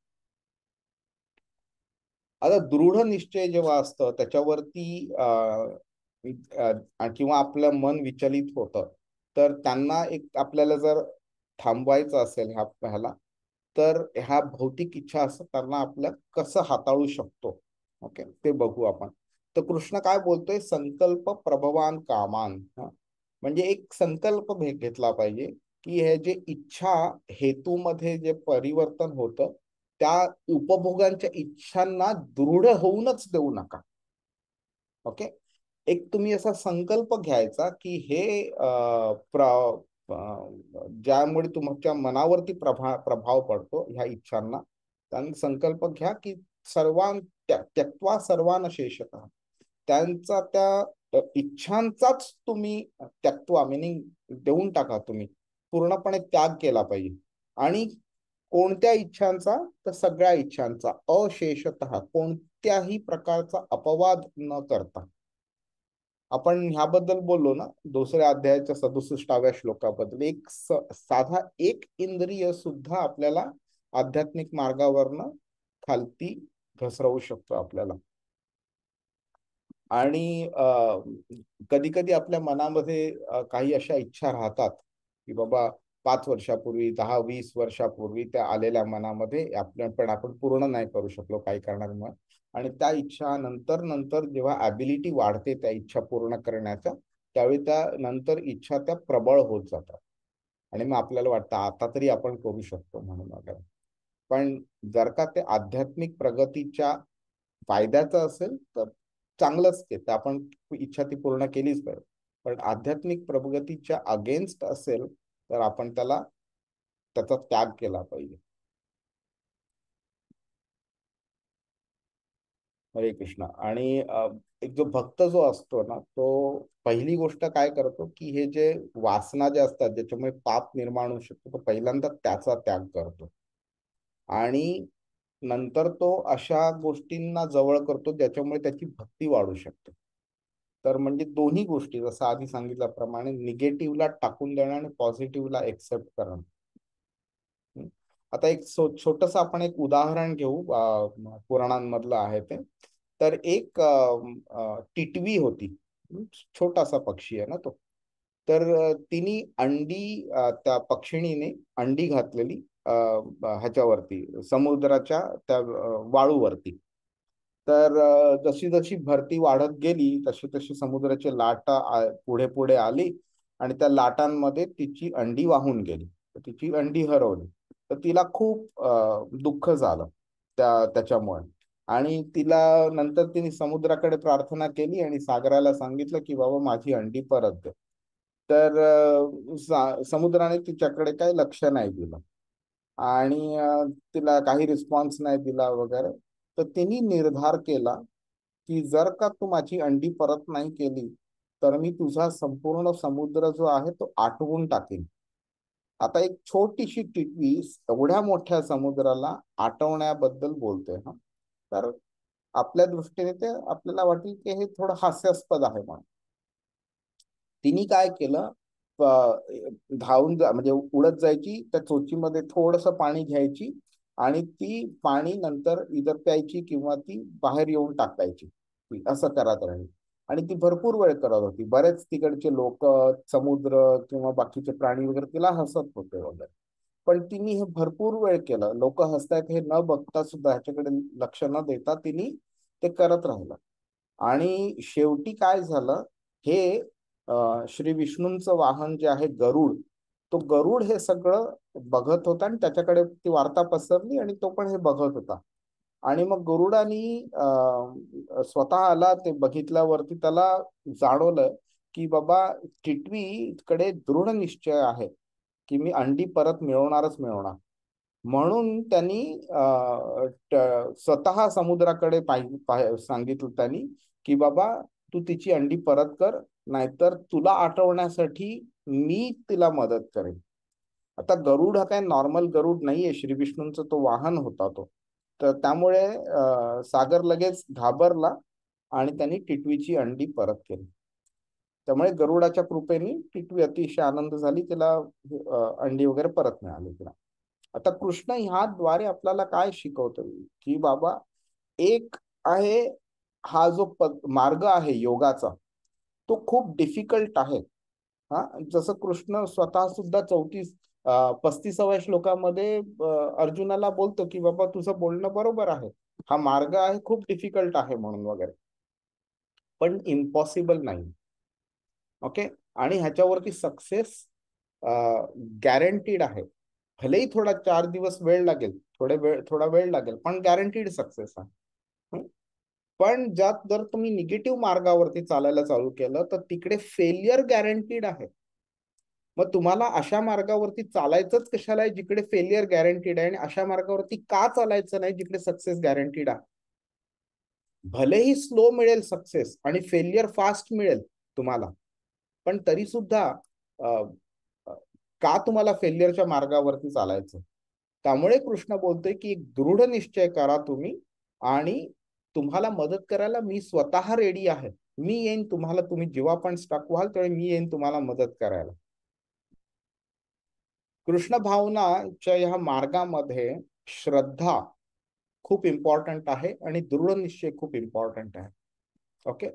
आता दृढ निश्चय जेव्हा असतं त्याच्यावरती किंवा आपलं मन विचलित होतं, तर त्यांना एक आपल्याला जर थांबवायचं असेल ह्याला, तर ह्या भौतिक इच्छा असं त्यांना आपल्या कसं हाताळू शकतो, ओके, ते बघू आपण. तर कृष्ण काय बोलतोय, संकल्प प्रभवान कामान. म्हणजे एक संकल्प घेतला पाहिजे की हे जे इच्छा हेतूमध्ये जे परिवर्तन होतं, त्या उपभोगांच्या इच्छांना दृढ होऊनच देऊ नका. ओके. एक तुम्ही असा संकल्प घ्यायचा की हे ज्यामुळे तुमच्या मनावरती प्रभाव पडतो ह्या इच्छांना, त्यांना संकल्प घ्या की त्यक्त्वा सर्वान शेषतः, त्यांचा त्या इच्छांचाच तुम्ही त्यक्त्वा मिनिंग देऊन टाका, तुम्ही पूर्णपणे त्याग केला पाहिजे. आणि कोणत्या इच्छांचा, तर सगळ्या इच्छांचा अशेषतः, कोणत्याही प्रकारचा अपवाद न करता. आपण ह्याबद्दल बोललो ना 2ऱ्या अध्यायाच्या 67व्या श्लोकाबद्दल. एक साधा एक इंद्रिय सुद्धा आपल्याला आध्यात्मिक मार्गावरनं खालती घसरवू शकतो आपल्याला. आणि कधी कधी आपल्या मनामध्ये काही अशा इच्छा राहतात की बाबा 5 वर्षापूर्वी 10-20 वर्षापूर्वी त्या आलेल्या मनामध्ये आपण पूर्ण नाही करू शकलो काही कारणामुळे. आणि त्या इच्छा नंतर जेव्हा ॲबिलिटी वाढते त्या इच्छा पूर्ण करण्याचा, त्यावेळी त्या नंतर इच्छा त्या प्रबळ होत जातात आणि मग आपल्याला वाटतं आता तरी आपण करू शकतो म्हणून वगैरे. पण जर का ते आध्यात्मिक प्रगतीच्या फायद्याचं असेल तर चांगलंच ते, तर आपण इच्छा ती पूर्ण केलीच पाहिजे. पण आध्यात्मिक प्रगतीच्या अगेन्स्ट असेल तर आपण त्याचा त्याग केला पाहिजे. हरे कृष्ण. आणि एक जो भक्त जो असतो ना, तो पहिली गोष्ट काय करतो की हे जे वासना ज्या असतात ज्याच्यामुळे पाप निर्माण होऊ शकतो, तो पहिल्यांदा त्याचा त्याग करतो. आणि नंतर तो अशा गोष्टींना जवळ करतो ज्याच्यामुळे त्याची भक्ती वाढू शकते. तर म्हणजे दोन्ही गोष्टी, जसं आधी सांगितल्याप्रमाणे, निगेटिव्हला टाकून देणं आणि पॉझिटिव्हला एक्सेप्ट करणं. आता एक छोटस आपण एक उदाहरण घेऊ, पुराणांमधलं आहे ते. तर एक टिटवी होती, छोटासा पक्षी आहे ना तो. तर तिने त्या पक्षिणीने अंडी घातलेली ह्याच्यावरती, समुद्राच्या त्या वाळूवरती. तर जशी जशी भरती वाढत गेली तशी तशी समुद्राची लाट पुढे पुढे आली आणि त्या लाटांमध्ये तिची अंडी वाहून गेली, तिची अंडी हरवली. तर तिला खूप दुःख झालं. त्याच्यामुळे. आणि तिला नंतर तिने समुद्राकडे प्रार्थना केली आणि सागराला सांगितलं की बाबा माझी अंडी परत दे. तर समुद्राने तिच्याकडे काही लक्ष नाही दिलं आणि तिला काही रिस्पॉन्स नाही दिला वगैरे. तर तिने निर्धार केला की जर का तू माझी अंडी परत नाही केली तर मी तुझा संपूर्ण समुद्र जो आहे तो आटवून टाकेन. आता एक छोटीशी टिटवी एवढ्या मोठ्या समुद्राला आटवण्याबद्दल बोलते हा. तर आपल्या दृष्टीने ते आपल्याला वाटेल की हे थोडं हास्यास्पद आहे म्हणून. तिने काय केलं, म्हणजे उडत जायची, त्या चोचीमध्ये थोडस पाणी घ्यायची आणि ती पाणी नंतर इतर प्यायची किंवा ती बाहेर येऊन टाकायची. असं करत राहील आणि ती भरपूर वेळ करत होती. बरेच तिकडचे लोक, समुद्र किंवा बाकीचे प्राणी वगैरे तिला हसत होते वगैरे. पण तिने हे भरपूर वेळ केलं. लोक हसतायत हे न बघता सुद्धा, ह्याच्याकडे लक्ष न देता तिने ते करत राहिलं. आणि शेवटी काय झालं, हे श्री विष्णूंचं वाहन जे आहे गरुड, तो गरुड हे सगळं बघत होता आणि त्याच्याकडे ती वार्ता पसरली आणि तो पण हे बघत होता. आणि मग गरुडानी स्वतः आला. ते बघितल्यावरती त्याला जाणवलं की बाबा टिटवीकडे दृढ निश्चय आहे की मी अंडी परत मिळवणारच मिळवणार. म्हणून त्यांनी स्वतः समुद्राकडे सांगितलं त्यांनी की बाबा तू तिची अंडी परत कर, नाहीतर तुला आठवण्यासाठी मी तिला मदत करेन. आता गरुड हा काय नॉर्मल गरुड नाहीये, श्री विष्णूंचा तो वाहन होता तो. तर त्यामुळे सागर लगेच घाबरला आणि त्यांनी टिटवीची अंडी परत केली. त्यामुळे गरुडाच्या कृपेने टिटवी अतिशय आनंद झाली, तिला अंडी वगैरे परत मिळाली तिला. आता कृष्ण ह्याद्वारे आपल्याला काय शिकवतो की बाबा एक आहे, हा जो मार्ग आहे योगाचा तो खूप डिफिकल्ट आहे. हा, जसं कृष्ण स्वतः सुद्धा 35व्या श्लोकामध्ये अर्जुनाला बोलतो की बाबा तुझं बोलणं बरोबर आहे, हा मार्ग आहे खूप डिफिकल्ट आहे म्हणून वगैरे, पण इम्पॉसिबल नाही. ओके. आणि ह्याच्यावरती सक्सेस गॅरंटीड आहे. भलेही थोडा 4 दिवस वेळ लागेल, थोडा वेळ लागेल, पण गॅरंटीड सक्सेस आहे. पण ज्यात जर तुम्ही निगेटिव्ह मार्गावरती चालायला चालू केलं तर तिकडे फेलियर गॅरंटीड आहे. मग तुम्हाला अशा मार्गावरती चालायचंच कशाला आहे जिकडे फेलियर गॅरंटीड आहे, आणि अशा मार्गावरती का चालायचं नाही जिकडे सक्सेस गॅरंटीड आहे. भलेही स्लो मिळेल सक्सेस आणि फेलियर फास्ट मिळेल तुम्हाला, पण तरी सुद्धा का तुम्हाला फेल्युअरच्या मार्गावरती चालायचं. त्यामुळे कृष्ण बोलतोय की दृढ निश्चय करा तुम्ही, आणि तुम्हाला मदत करायला मी स्वतः रेडी आहे. मी येईन तुम्हाला, तुम्ही जेव्हा पण स्टक व्हाल तेव्हा मी येईन तुम्हाला मदत करायला. कृष्ण भावनाच्या ह्या मार्गामध्ये श्रद्धा खूप इम्पॉर्टंट आहे आणि दृढ निश्चय खूप इम्पॉर्टंट आहे. ओके.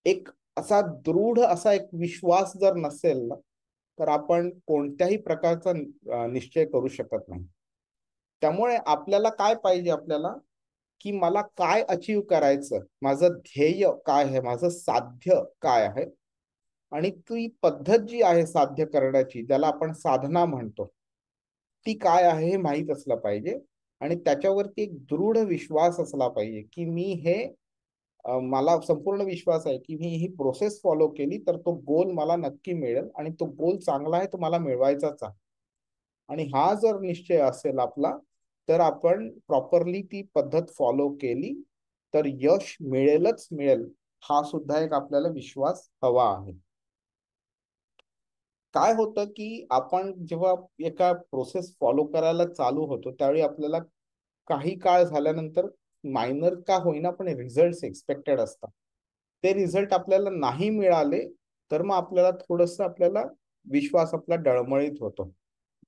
एक असा दृढ असा एक विश्वास जर नसेल ना, तर आपण कोणत्याही प्रकारचा निश्चय करू शकत नाही. त्यामुळे आपल्याला काय पाहिजे, आपल्याला की मला काय अचीव करायचं, माझं ध्येय काय आहे, माझं साध्य काय आहे, आणि ती पद्धत जी आहे साध्य करण्याची, ज्याला आपण साधना म्हणतो, ती काय आहे हे माहीत असलं पाहिजे. आणि त्याच्यावरती एक दृढ विश्वास असला पाहिजे की मी हे मला संपूर्ण विश्वास आहे की मी ही प्रोसेस फॉलो केली तर तो गोल मला नक्की मिळेल, आणि तो गोल चांगला आहे, तो मला मिळवायचाच आहे. आणि हा जर निश्चय असेल आपला, तर आपण प्रॉपरली ती पद्धत फॉलो केली तर यश मिळेलच मिळेल, हा सुद्धा एक आपल्याला विश्वास हवा आहे. काय होतं की आपण जेव्हा एका प्रोसेस फॉलो करायला चालू होतो त्यावेळी आपल्याला काही काळ झाल्यानंतर मायनर का होईना पण रिझल्ट एक्सपेक्टेड असतात. ते रिझल्ट आपल्याला नाही मिळाले तर मग आपल्याला आपल्याला विश्वास आपला डळमळीत होतो.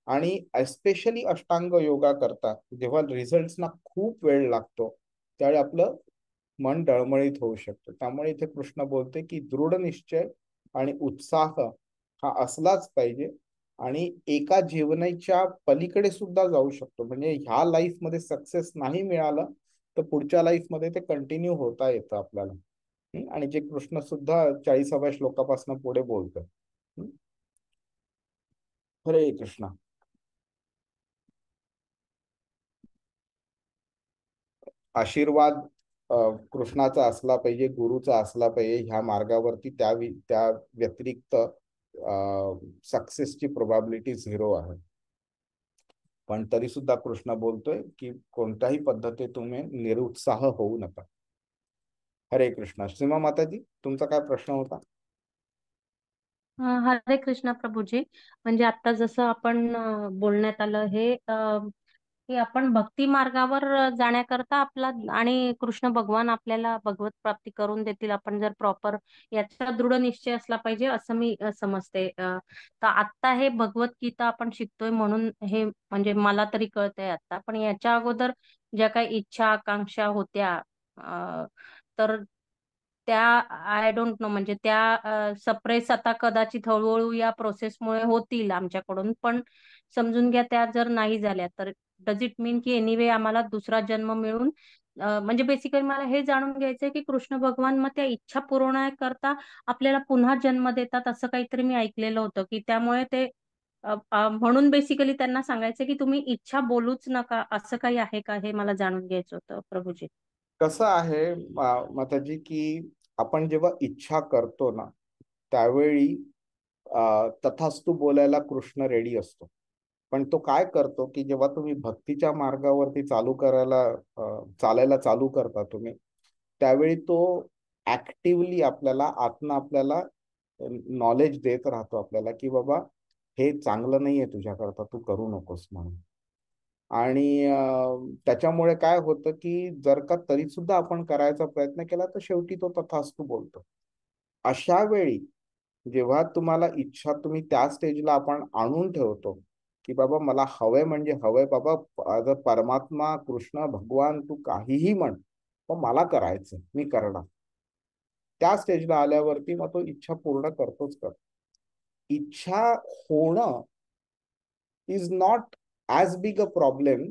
आणि एस्पेशली अष्टांग योगा करता जेव्हा रिझल्टना खूप वेळ लागतो त्यावेळी आपलं मन डळमळीत होऊ शकतं. त्यामुळे इथे कृष्ण बोलते की दृढ निश्चय आणि उत्साह हा असलाच पाहिजे, आणि एका जीवनाच्या पलीकडे सुद्धा जाऊ शकतो. म्हणजे ह्या लाईफ मध्ये सक्सेस नाही मिळालं तर पुढच्या लाईफ मध्ये ते कंटिन्यू होता येतं आपल्याला. आणि जे कृष्ण सुद्धा 40व्या श्लोकापासून पुढे बोलतो. हरे कृष्ण. आशीर्वाद कृष्णाचा असला पाहिजे, गुरुचा असला पाहिजे ह्या मार्गावरती, त्या व्यतिरिक्त सक्सेसची प्रोबॅबिलिटी 0 आहे. पण तरी सुद्धा कृष्ण बोलतोय की कोणत्याही पद्धती तुम्ही निरुत्साह होऊ नका. हरे कृष्ण. सीमा माताजी, तुमचा काय प्रश्न होता? हरे कृष्ण प्रभूजी. म्हणजे आता जसं आपण बोलण्यात आलं हे की आपण भक्ती मार्गावर जाण्याकरता आपला आणि कृष्ण भगवान आपल्याला भगवत प्राप्ती करून देतील आपण जर प्रॉपर याचा दृढ निश्चय असला पाहिजे असं मी समजते. तर आता हे भगवद्गीता आपण शिकतोय म्हणून हे म्हणजे मला तरी कळतंय आता. पण याच्या अगोदर ज्या काही इच्छा आकांक्षा होत्या तर त्या आय डोंट नो म्हणजे त्या सप्रेस आता कदाचित हळूहळू या प्रोसेसमुळे होतील आमच्याकडून. पण समजून घ्या त्या जर नाही झाल्या तर डज इट मीन की एनिवे आम्हाला दुसरा जन्म मिळून म्हणजे बेसिकली मला हे जाणून घ्यायचंय की कृष्ण भगवान मग त्या इच्छा पूर्ण करता आपल्याला पुन्हा जन्म देतात असं काहीतरी मी ऐकलेलं होतं की त्यामुळे ते म्हणून बेसिकली त्यांना सांगायचं की तुम्ही इच्छा बोलूच नका असं काही आहे का हे मला जाणून घ्यायचं होतं प्रभूजी. कसं आहे माताजी की आपण जेव्हा इच्छा करतो ना त्यावेळी तथास्तु बोलायला कृष्ण रेडी असतो. पण तो काय करतो की जेव्हा तुम्ही भक्तीच्या मार्गावरती चालायला चालू करता तुम्ही, त्यावेळी तो ऍक्टिव्हली आपल्याला नॉलेज देत राहतो आपल्याला की बाबा हे चांगलं नाहीये तुझ्याकरता, तू करू नकोस म्हणून. आणि त्याच्यामुळे काय होतं की जर का तरी सुद्धा आपण करायचा प्रयत्न केला तर शेवटी तो तथास्तु बोलतो. अशा वेळी जेव्हा तुम्हाला इच्छा तुम्ही त्या स्टेजला आपण आणून ठेवतो की बाबा मला हवंय म्हणजे हवंय बाबा, जर परमात्मा कृष्ण भगवान तू काहीही म्हण पण मला करायचं, मी करणार. त्या स्टेजला आल्यावरती मग तो इच्छा पूर्ण करतोच करतो. इच्छा होणं is not as big a problem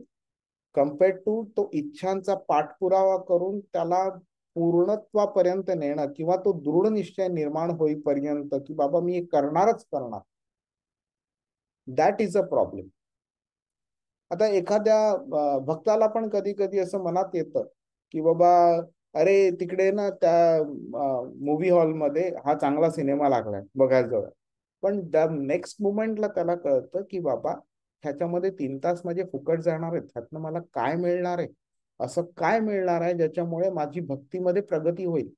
compared to तो इच्छांचा पाठपुरावा करून त्याला पूर्णत्वापर्यंत नेणं किंवा तो दृढ निश्चय निर्माण होईपर्यंत की बाबा मी हे करणारच करणार. That is a problem. आता एखाद्या भक्ताला पण कधी कधी असं मनात येतं की बाबा अरे तिकडे ना त्या मूवी हॉलमध्ये हा चांगला सिनेमा लागलाय बघायला जाऊया. पण त्या नेक्स्ट मुमेंटला त्याला कळतं की बाबा ह्याच्यामध्ये 3 तास माझे फुकट जाणार आहेत, ह्यातनं मला काय मिळणार आहे, असं काय मिळणार आहे ज्याच्यामुळे माझी भक्तीमध्ये प्रगती होईल.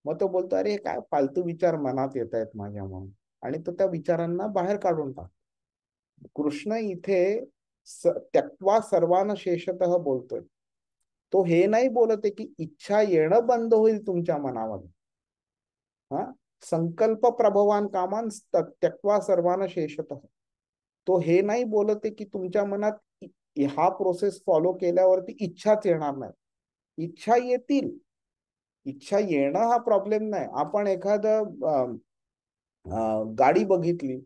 मग तो बोलतो अरे काय फालतू विचार मनात येत आहेत माझ्या म्हणून, आणि तो त्या विचारांना बाहेर काढून टाकतो. कृष्ण इथे त्यक्त्वा सर्वान शेषतः बोलतोय. तो हे नाही बोलत आहे की इच्छा येणं बंद होईल तुमच्या मनामध्ये. हा, संकल्प प्रभवान कामान त्यक्त्वा सर्वान शेषतः. तो हे नाही बोलत आहे की तुमच्या मनात हा प्रोसेस फॉलो केल्यावरती इच्छाच येणार नाही. इच्छा येतील. इच्छा येणं हा प्रॉब्लेम नाही. आपण एखादं गाडी बघितली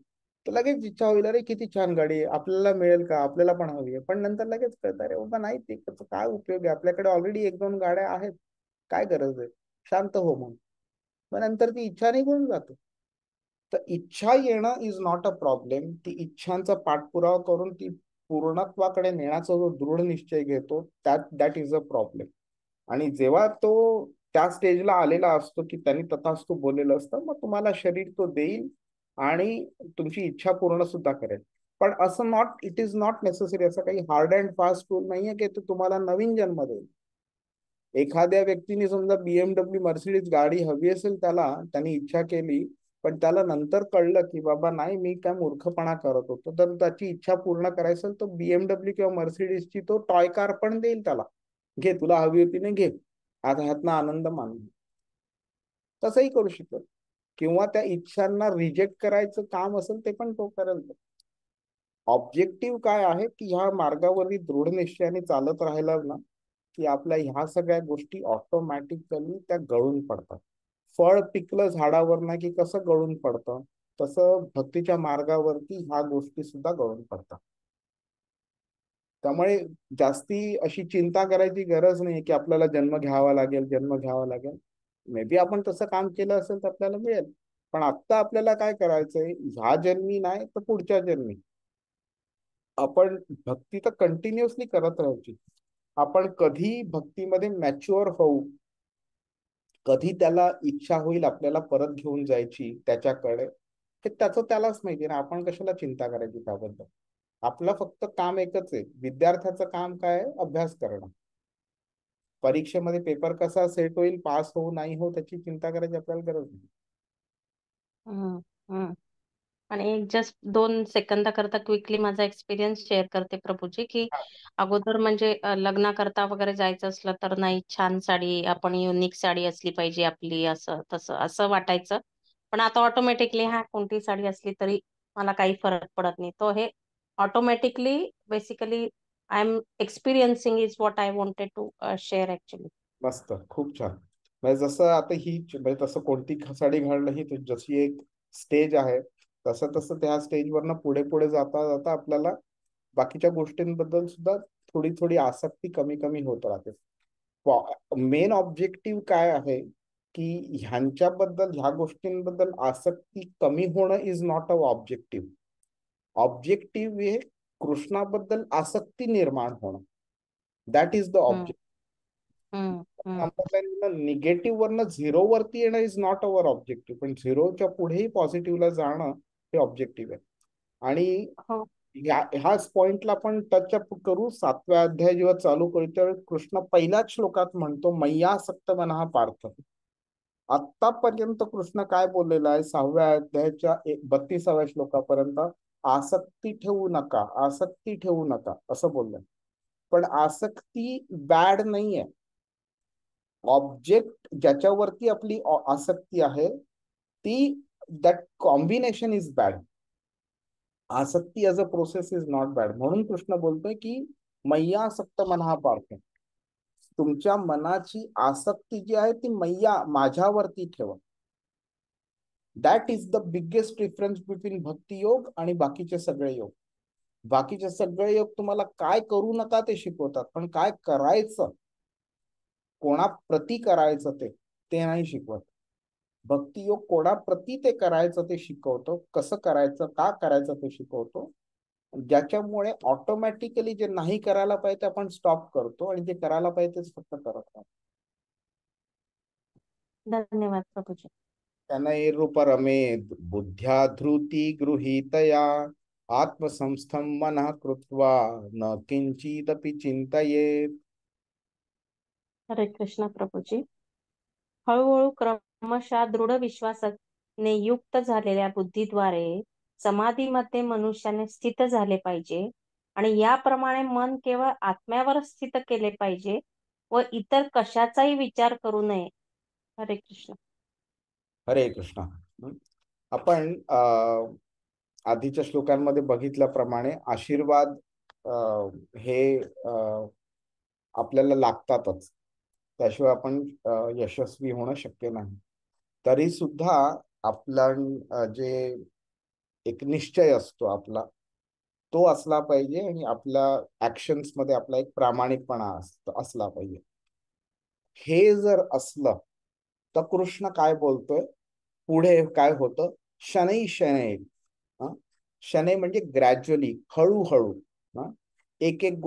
तर लगेच इच्छा होईल अरे किती छान गाडी आहे, आपल्याला मिळेल का, आपल्याला पण हवी आहे. पण नंतर लगेच कळतं अरे बाबा नाही, ते काय उपयोग आहे, आपल्याकडे ऑलरेडी 1-2 गाड्या आहेत, काय गरज आहे, शांत हो म्हणून. मग नंतर ती इच्छा निघून जाते. तर इच्छा येणं इज नॉट अ प्रॉब्लेम. ती इच्छांचा पाठपुरावा करून ती पूर्णत्वाकडे नेण्याचा जो दृढ निश्चय घेतो दॅट इज अ प्रॉब्लेम. आणि जेव्हा तो त्या स्टेजला आलेला असतो की त्यांनी तथास्तु बोललेलं असतं, मग तुम्हाला शरीर तो देईल आणि तुमची इच्छा पूर्ण सुद्धा करेल. पण असं इट इज नॉट नेसेसरी, असं काही हार्ड अँड फास्ट रूल नाहीये की तो तुम्हाला नवीन जन्म देईल. एखाद्या व्यक्तीने समजा BMW मर्सिडीज गाडी हवी असेल, त्यांनी इच्छा केली, पण त्याला नंतर कळलं की बाबा नाही मी काय मूर्खपणा करत होतो, तर त्याची इच्छा पूर्ण करायची असेल तो BMW किंवा मर्सिडीजची तो टॉय कार पण देईल त्याला. घे, तुला हवी होती नाही, घे, आता ह्यातनं आनंद मान. तसंही करू शकतो. किंवा त्या इच्छांना रिजेक्ट करायचं काम असेल ते पण तो करेल. ऑब्जेक्टिव्ह काय आहे की ह्या मार्गावरती दृढ निश्चयाने चालत राहिलं ना की आपल्या ह्या सगळ्या गोष्टी ऑटोमॅटिकली त्या गळून पडतात. फळ पिकलं झाडावर ना की कसं गळून पडतं, तसं भक्तीच्या मार्गावरती ह्या गोष्टी सुद्धा गळून पडतात. त्यामुळे जास्ती अशी चिंता करायची गरज नाही की आपल्याला जन्म घ्यावा लागेल. मे बी आपण तसं काम केलं असेल तर आपल्याला मिळेल. पण आत्ता आपल्याला काय करायचंय, ह्या जन्मी नाही तर पुढच्या जन्मी आपण भक्ती तर कंटिन्युअसली करत राहायची. आपण कधी भक्तीमध्ये मॅच्युअर होऊ, कधी त्याला इच्छा होईल आपल्याला परत घेऊन जायची त्याच्याकडे, हे त्याचं त्यालाच माहिती ना. आपण कशाला चिंता करायची त्याबद्दल. आपलं फक्त काम एकच आहे. विद्यार्थ्याचं काम काय आहे? अभ्यास करणं. परीक्षेमध्ये पेपर कसा सेट होईल, पास हो नाही हो, त्याची चिंता करायची आपल्याला गरज नाही. हम्म, हम्म. आणि एक जस्ट 2 सेकंदाकरता क्विकली माझा एक्सपिरियन्स शेअर करते प्रभूजी, की अगोदर म्हणजे लग्नाकरता वगैरे जायचं असलं तर नाही, छान साडी, आपण युनिक साडी असली पाहिजे आपली, असं तसं असं वाटायचं. पण आता ऑटोमॅटिकली कोणती साडी असली तरी मला काही फरक पडत नाही. तो हे automatically basically I am experiencing is what I wanted to share actually. मस्त, खूप छान. म्हणजे जसं आता ही म्हणजे तसं कोणती साडी घालणं ही जशी एक स्टेज आहे, तसं तसं त्या स्टेजवरनं पुढे पुढे जाता जाता आपल्याला बाकीच्या गोष्टींबद्दल सुद्धा थोडी थोडी आसक्ती कमी कमी होत राहते. मेन ऑब्जेक्टिव्ह काय आहे, की ह्यांच्याबद्दल, ह्या गोष्टींबद्दल आसक्ती कमी होणं is not a objective. Objective हे कृष्णाबद्दल आसक्ती निर्माण होणं, दॅट इज द हम्म, ऑब्जेक्टिव्ह. हम्म, हम्म. निगेटिव्ह वरनं झिरो वरती येणं इज नॉट अवर ऑब्जेक्टिव्ह, पण झिरोच्या पुढेही पॉझिटिव्हला जाणं हे ऑब्जेक्टिव्ह आहे. आणि हो. ह्याच पॉइंटला आपण टच अप करू. 7व्या अध्याय जेव्हा चालू करू त्यावेळी कृष्ण पहिल्याच श्लोकात म्हणतो, मय्यासक्त मनः पार्थ. आतापर्यंत कृष्ण काय बोललेला आहे 6व्या अध्यायाच्या 32व्या श्लोकापर्यंत, आसक्ती ठेवू नका, आसक्ती ठेवू नका असं बोललंय. पण आसक्ती बॅड नाहीये. ऑब्जेक्ट ज्याच्यावरती आपली आसक्ती आहे ती, दॅट कॉम्बिनेशन इज बॅड. आसक्ती as a process is not bad. म्हणून कृष्ण बोलतोय की मय्यासक्त मनः पार्थ, तुमच्या मनाची आसक्ती जी आहे ती माझ्यावरती ठेवा. That is the biggest difference between bhakti yoga आणि बाकीचे सगळे योग. बाकीचे सगळे योग तुम्हाला काय करू नका ते शिकवतात, पण काय करायचं, कोणाप्रती करायचं ते नाही शिकवत. भक्ती योग कोणाप्रती ते करायचं ते शिकवतो, कसं करायचं, का करायचं ते शिकवतो. ज्याच्यामुळे ऑटोमॅटिकली जे नाही करायला पाहिजे ते आपण स्टॉप करतो आणि जे करायला पाहिजे तेच फक्त करत राहतो. धन्यवाद प्रभूजी. शनैरुपरमेद बुद्ध्या धृती गृहीतया आत्मसंस्थं मनः कृत्वा न किंचिदपि चिंतयेत. हरे कृष्ण प्रभूजी. हळूहळू क्रमशः दृढ विश्वासाने युक्त झालेल्या बुद्धीद्वारे समाधीमध्ये मनुष्याने स्थित झाले पाहिजे, आणि याप्रमाणे मन केवळ आत्म्यावर स्थित केले पाहिजे व इतर कशाचाही विचार करू नये. हरे कृष्ण. हरे कृष्ण. आपण आधीच्या श्लोकांमध्ये बघितल्याप्रमाणे आशीर्वाद हे आपल्याला लागतातच, त्याशिवाय आपण यशस्वी होणं शक्य नाही. तरी सुद्धा आपला जे एक निश्चय असतो आपला, तो असला पाहिजे आणि आपल्या ऍक्शन्स मध्ये आपला एक प्रामाणिकपणा असला पाहिजे. हे जर असलं तर कृष्ण काय बोलतोय पुढे, काय होतं, शनै शनै. शनै म्हणजे ग्रॅज्युअली, हळूहळू. एक एक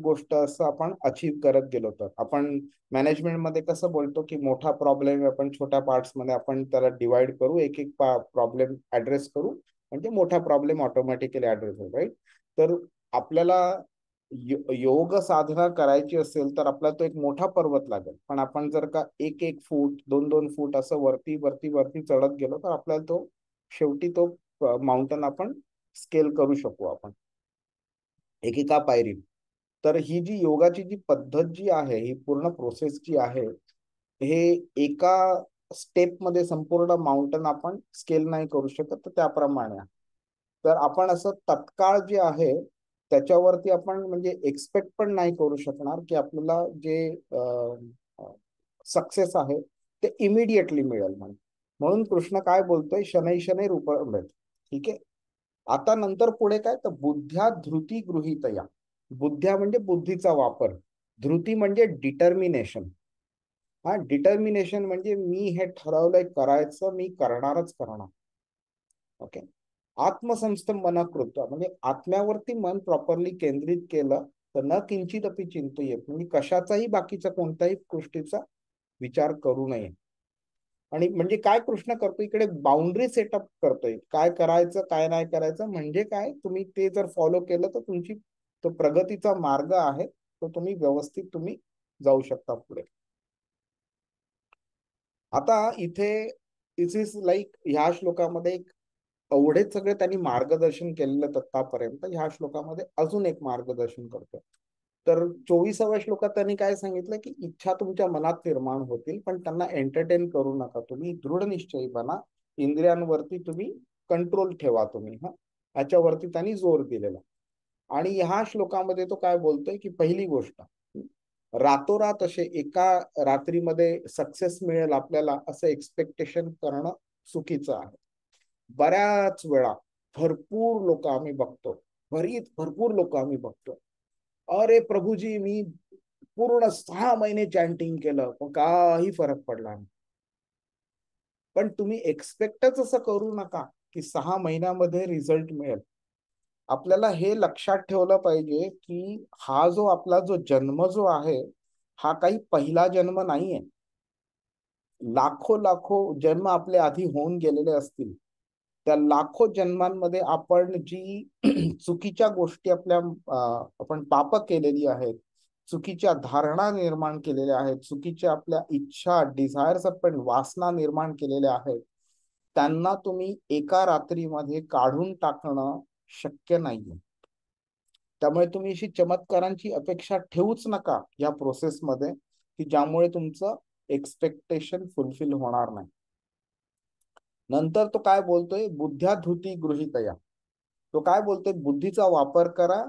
गोष्ट असं आपण अचीव्ह करत गेलो तर. आपण मॅनेजमेंटमध्ये कसं बोलतो की मोठा प्रॉब्लेम आपण छोट्या पार्ट्स मध्ये आपण त्याला डिवाइड करू, एक एक प्रॉब्लेम ऍड्रेस करू, म्हणजे मोठा प्रॉब्लेम ऑटोमॅटिकली ऍड्रेस होईल, राईट. तर आपल्याला योग साधना करायची असेल तर आपल्याला तो एक मोठा पर्वत लागेल, पण आपण जर का एक एक फूट, 2-2 फूट असं वरती वरती वरती चढत गेलो तर आपल्याला तो शेवटी तो माउंटन आपण स्केल करू शकू आपण एकेका पायरी. तर ही जी योगाची जी पद्धत जी आहे, ही पूर्ण प्रोसेस जी आहे, हे एका स्टेप मध्ये संपूर्ण माउंटन आपण स्केल नाही करू शकत. तर त्याप्रमाणे तर आपण असं तत्काळ जे आहे त्याच्यावरती आपण म्हणजे एक्सपेक्ट पण नाही करू शकणार की आपल्याला जे सक्सेस आहे ते इमिडिएटली मिळेल म्हणून कृष्ण काय बोलतोय, शनै शनै रूप मिळेल. ठीक आहे. आता नंतर पुढे काय, तर बुद्ध्या धृती गृहीतया. बुद्ध्या म्हणजे बुद्धीचा वापर, धृती म्हणजे डिटर्मिनेशन. डिटर्मिनेशन म्हणजे मी हे ठरवलंय करायचं, मी करणारच करणार. ओके. आत्मसंस्थम मन कृत्वा म्हणजे आत्म्यावरती मन प्रॉपरली केंद्रित केलं तर न किंचिदपि चिंतयेत, म्हणजे कशाचाही बाकीचा कोणत्याही गोष्टीचा विचार करू नये. आणि म्हणजे काय कृष्ण करतो इकडे, बाउंड्री सेटअप करतोय, काय करायचं काय नाही करायचं. म्हणजे काय, तुम्ही ते जर फॉलो केलं तर तुमची तो प्रगतीचा मार्ग आहे, तो तुम्ही व्यवस्थित तुम्ही जाऊ शकता पुढे. आता इथे इट इज लाईक, ह्या श्लोकामध्ये एक एवढेच सगळे त्यांनी मार्गदर्शन केलेलं तत्तापर्यंत, ह्या श्लोकामध्ये अजून एक मार्गदर्शन करतो. तर 24व्या श्लोकात त्यांनी काय सांगितलं की इच्छा तुमच्या मनात निर्माण होतील, पण त्यांना एंटरटेन करू नका, तुम्ही दृढ निश्चयी बना, इंद्रियांवरती तुम्ही कंट्रोल ठेवा तुम्ही. ह्याच्यावरती त्यांनी जोर दिलेला. आणि ह्या श्लोकामध्ये तो काय बोलतोय की पहिली गोष्ट, रातोरात असे एका रात्रीमध्ये सक्सेस मिळेल आपल्याला असं एक्सपेक्टेशन करणं चुकीचं आहे. बऱ्याच वेळा भरपूर लोक आम्ही बघतो, भरपूर लोक आम्ही बघतो, अरे प्रभूजी मी पूर्ण 6 महिने चॅन्टिंग केलं पण काही फरक पडला नाही. पण तुम्ही एक्सपेक्टच असं करू नका की 6 महिन्यामध्ये रिझल्ट मिळेल. आपल्याला हे लक्षात ठेवलं पाहिजे की हा जो आपला जो जन्म जो आहे, हा काही पहिला जन्म नाहीये. लाखो लाखो जन्म आपले आधी होऊन गेलेले असतील. त्या लाखो जन्मांमध्ये आपण जी चुकीच्या गोष्टी आपण पाप केलेली आहेत, चुकीच्या धारणा निर्माण केलेल्या आहेत, चुकीच्या आपल्या इच्छा डिझायर्स आपण वासना निर्माण केलेल्या आहेत, त्यांना तुम्ही एका रात्रीमध्ये काढून टाकणं शक्य नाहीये. त्यामुळे तुम्ही अशी चमत्कारांची अपेक्षा ठेवूच नका या प्रोसेसमध्ये की ज्यामुळे तुमचं एक्सपेक्टेशन फुलफिल होणार नाही. नंतर तो काय बोलतोय, बुद्ध्या धृती गृहीतया. तो काय बोलतोय, बुद्धीचा वापर करा.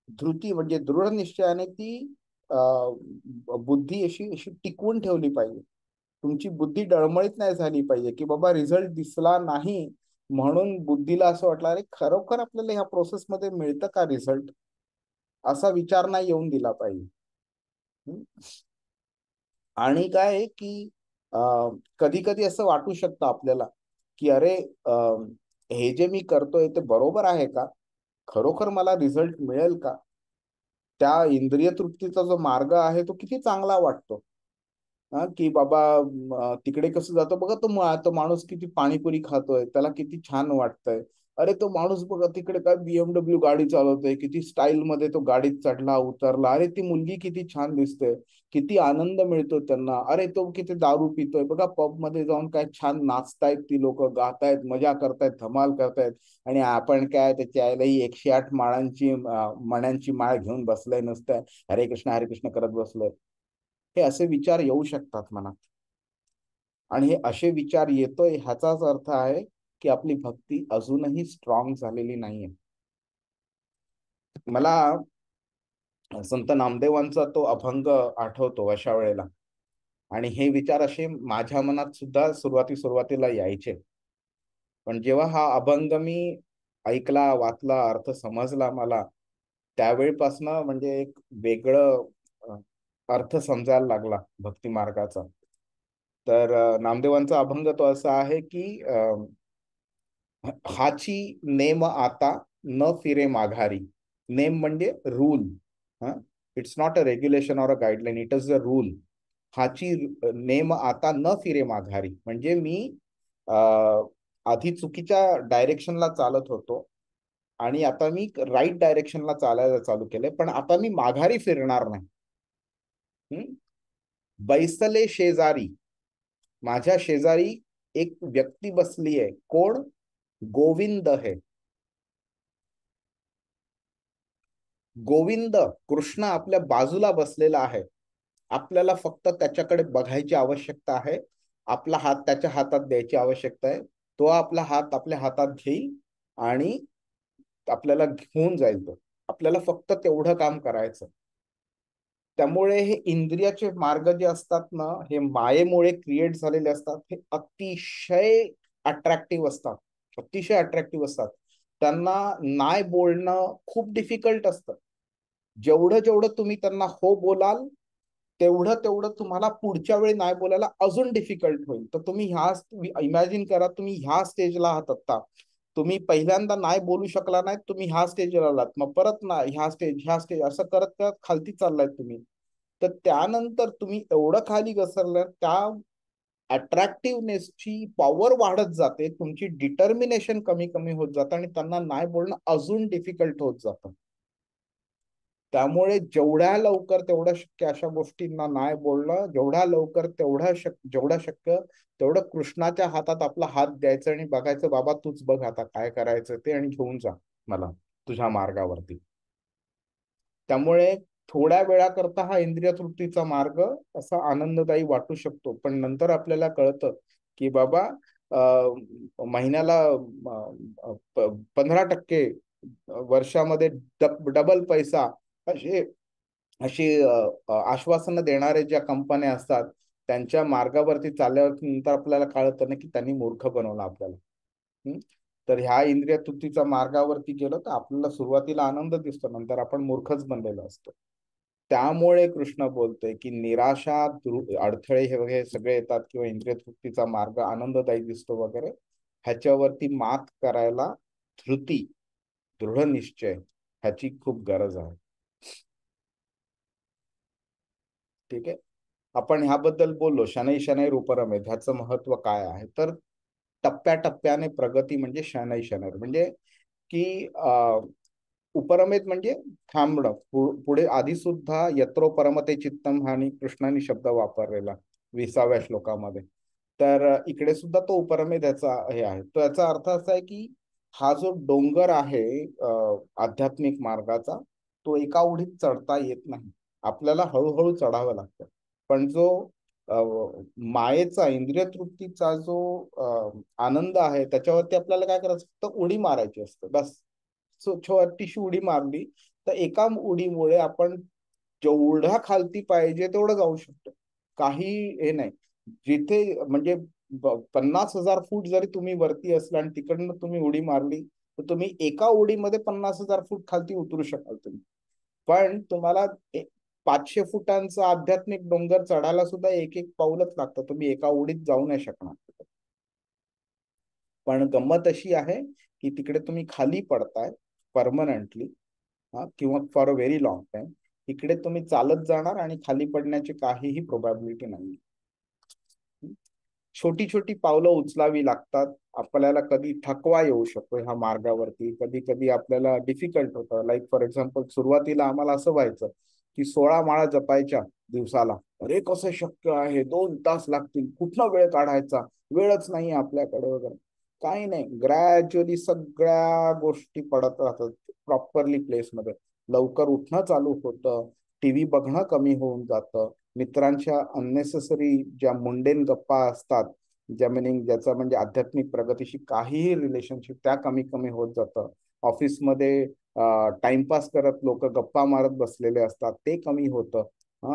धृती म्हणजे दृढ निश्चयाने ती बुद्धी अशी अशी टिकवून ठेवली पाहिजे. तुमची बुद्धी डळमळीत नाही झाली पाहिजे की बाबा रिझल्ट दिसला नाही म्हणून बुद्धीला असं वाटलं अरे खरोखर आपल्याला ह्या प्रोसेसमध्ये मिळतं का रिझल्ट, असा विचार नाही येऊन दिला पाहिजे. आणि काय की कधी कधी असं वाटू शकतं आपल्याला की अरे हे जे मी करतोय ते बरोबर आहे का, खरोखर मला रिझल्ट मिळेल का, त्या इंद्रिय तृप्तीचा जो मार्ग आहे तो किती चांगला वाटतो. की बाबा तिकडे कसं जातो बघा, तो माणूस किती पाणीपुरी खातोय, त्याला किती छान वाटतंय. अरे तो माणूस बघा तिकडे काय BMW गाडी चालवतोय, किती स्टाईल मध्ये तो गाडीत चढला उतरला, अरे ती मुलगी किती छान दिसते, किती आनंद मिळतो त्यांना. अरे तो किती दारू पितोय बघा, पब मध्ये जाऊन काय छान नाचतायत ती लोक, गातायत, मजा करतायत, धमाल करतायत. आणि आपण काय त्याच्याही 108 मण्यांची माळ घेऊन बसलोय, नुसतं हरे कृष्ण करत बसलोय. हे असे विचार येऊ शकतात मनात. आणि हे असे विचार येतोय ह्याचाच अर्थ आहे की आपली भक्ती अजूनही स्ट्रॉंग झालेली नाहीये. मला संत नामदेवांचा तो अभंग आठवतो अशा वेळेला. आणि हे विचार असे माझ्या मनात सुद्धा सुरुवातीला यायचे. पण जेव्हा हा अभंग मी ऐकला, वाचला, अर्थ समजला मला, त्यावेळीपासनं म्हणजे एक वेगळं अर्थ समजायला लागला भक्ती मार्गाचा. तर नामदेवांचा अभंग तो असा आहे की हाची नेम आता न फिरे माघारी. नेम म्हणजे rule. It's not a regulation or a guideline, it is a rule. हाची नेम आता न फिरे माघारी म्हणजे मी आधी चुकीच्या डायरेक्शनला चालत होतो आणि आता मी राईट डायरेक्शनला चालायला चालू केलंय, पण आता मी माघारी फिरणार नाही. बैसले शेजारी, माझ्या शेजारी एक व्यक्ती बसली आहे. कोण? गोविंद है. गोविंद कृष्ण आपल्या बाजूला बसलेला आहे. आपल्याला फक्त त्याच्याकडे बघायची आवश्यकता आहे, आपला हात त्याच्या हातात द्यायची आवश्यकता आहे. तो आपला हात आपल्या हातात घेईल आणि आपल्याला घेऊन जाईल. तो आपल्याला फक्त तेवढं काम करायचं. त्यामुळे हे इंद्रियाचे मार्ग जे असतात ना, हे मायेमुळे क्रिएट झालेले असतात. हे अतिशय अट्रॅक्टिव्ह असतात, अतिशय अट्रॅक्टिव्ह असतात. त्यांना नाही बोलणं खूप डिफिकल्ट असतं. जेवढं जेवढं तुम्ही त्यांना हो बोलाल तेवढं तेवढं तुम्हाला पुढच्या वेळी नाही बोलायला अजून डिफिकल्ट होईल. तर तुम्ही इमॅजिन करा, तुम्ही ह्या स्टेजला आहात आता, तुम्ही पहिल्यांदा नाही बोलू शकला नाही, तुम्ही ह्या स्टेजवर आलात, मग परत ना ह्या स्टेज असं करत करत खालती चाललाय तुम्ही. तर त्यानंतर तुम्ही एवढं खाली घसरलं, त्या अट्रॅक्टिव्हनेसची पॉवर वाढत जाते, तुमची डिटर्मिनेशन कमी कमी होत जातं आणि त्यांना नाही बोलणं अजून डिफिकल्ट होत जातं. त्यामुळे जेवढ्या लवकर तेवढं शक्य अशा गोष्टींना नाही बोलणं, जेवढ्या लवकर जेवढ्या शक्य तेवढं कृष्णाच्या हातात आपला हात द्यायचा आणि बघायचं, बाबा तूच बघ आता काय करायचं ते, आणि घेऊन जा मला तुझ्या मार्गावरती. त्यामुळे थोड्या वेळाकरता हा इंद्रिय तृप्तीचा मार्ग असा आनंददायी वाटू शकतो, पण नंतर आपल्याला कळतं की बाबा महिन्याला 15% वर्षामध्ये डबल पैसा असे अशी आश्वासनं देणारे ज्या कंपन्या असतात, त्यांच्या मार्गावरती चालल्यावर नंतर आपल्याला कळतं ना की त्यांनी मूर्ख बनवलं आपल्याला. तर ह्या इंद्रिय तृप्तीच्या मार्गावरती गेलो तर आपल्याला सुरुवातीला आनंद दिसतो, नंतर आपण मूर्खच बनलेलो असतो. त्यामुळे कृष्ण बोलतोय की निराशा, अडथळे हे वगैरे सगळे येतात, किंवा इंद्रिय तृप्तीचा मार्ग आनंददायी दिसतो वगैरे, ह्याच्यावरती मात करायला धृती, दृढ निश्चय ह्याची खूप गरज आहे. ठीक आहे. आपण ह्याबद्दल बोललो, शनै शनै उपरमेत, ह्याचं महत्व काय आहे. तर टप्प्याटप्प्याने प्रगती म्हणजे शनै शनैर, म्हणजे की उपरमेत म्हणजे थांबणं. पुढे आधी सुद्धा यत्रो परमते चित्तम आणि कृष्णाने शब्द वापरलेला 20व्या श्लोकामध्ये. तर इकडे सुद्धा तो उपरमेत याचा हे आहे. तो याचा अर्थ असा आहे की हा जो डोंगर आहे आध्यात्मिक मार्गाचा, तो एका उडीत चढता येत नाही, आपल्याला हळूहळू चढावं लागतं. पण जो मायेचा, इंद्रिय तृप्तीचा जो आनंद आहे, त्याच्यावरती आपल्याला काय करायचं, फक्त उडी मारायची असते बस. छोटीशी उडी मारली तर एका उडीमुळे आपण जेवढ्या खालती पाहिजे तेवढं जाऊ शकतो, काही हे नाही. जिथे म्हणजे 50,000 फूट जरी तुम्ही वरती असला आणि तिकडनं तुम्ही उडी मारली, तर तुम्ही एका उडीमध्ये 50,000 फूट खालती उतरू शकाल तुम्ही. पण तुम्हाला 500 फुटांचा आध्यात्मिक डोंगर चढायला सुद्धा एक एक पाऊलच लागतं, तुम्ही एका उडीत जाऊ नाही शकणार. पण गंमत अशी आहे की तिकडे तुम्ही खाली पडताय परमनंटली, किंवा for a very long time. इकडे तुम्ही चालत जाणार आणि खाली पडण्याची काहीही प्रोबॅबिलिटी नाही. छोटी छोटी पावलं उचलावी लागतात. आपल्याला कधी थकवा येऊ शकतो ह्या मार्गावरती, कधी कधी आपल्याला डिफिकल्ट होतं. लाईक फॉर एक्झाम्पल, सुरुवातीला आम्हाला असं व्हायचं की 16 माळा जपायच्या दिवसाला, अरे कसं शक्य आहे, 2 तास लागतील, कुठनं वेळ काढायचा, वेळच नाही आपल्याकडे वगैरे. काही नाही, ग्रॅज्युअली सगळ्या गोष्टी पडत राहतात प्रॉपरली प्लेसमध्ये. लवकर उठणं चालू होतं, टीव्ही बघणं कमी होऊन जातं, मित्रांच्या अननेसेसरी ज्या मुंडेन गप्पा असतात, ज्याचा म्हणजे आध्यात्मिक प्रगतीशी काहीही रिलेशनशिप, त्या कमी कमी होत जातं. ऑफिसमध्ये टाइमपास करत लोक गप्पा मारत बसलेले असतात, ते कमी होतं.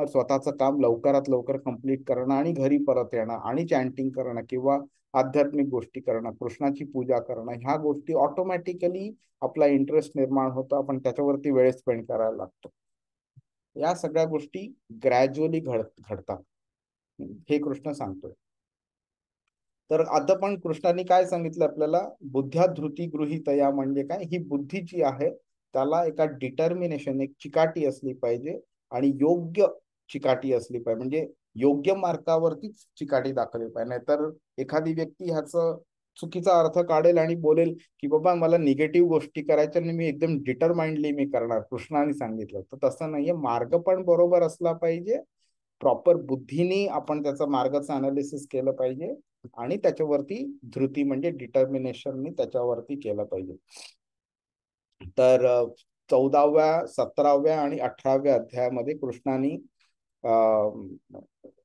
स्वतःचं काम लवकरात लवकर कंप्लीट करणं आणि घरी परत येणं आणि चॅन्टिंग करणं किंवा आध्यात्मिक गोष्टी करणं, कृष्णाची पूजा करणं, ह्या गोष्टी ऑटोमॅटिकली आपला इंटरेस्ट निर्माण होतो, आपण त्याच्यावरती वेळ स्पेंड करायला लागतो. या सगळ्या गोष्टी ग्रॅज्युअली घडतात, हे कृष्ण सांगतोय. तर आता पण कृष्णाने काय सांगितलं आपल्याला, बुद्ध्या धृती गृहीतया, म्हणजे काय, ही बुद्धी जी आहे त्याला एका डिटर्मिनेशन, एक चिकाटी असली पाहिजे, आणि योग्य चिकाटी असली पाहिजे, म्हणजे योग्य मार्गावरतीच चिकाटी दाखवली पाहिजे. नाहीतर एखादी व्यक्ती ह्याचं चुकीचा अर्थ काढेल आणि बोलेल की बाबा मला निगेटिव्ह गोष्टी करायच्या आणि मी एकदम डिटरमाइंडली मी करणार, कृष्णाने सांगितलं. तर तसं नाहीये, मार्ग पण बरोबर असला पाहिजे, प्रॉपर बुद्धीने आपण त्याचा मार्गाचं अनालिसिस केलं पाहिजे, आणि त्याच्यावरती धृती म्हणजे डिटर्मिनेशननी त्याच्यावरती केलं पाहिजे. तर 14व्या, 17व्या आणि 18व्या अध्यायामध्ये कृष्णाने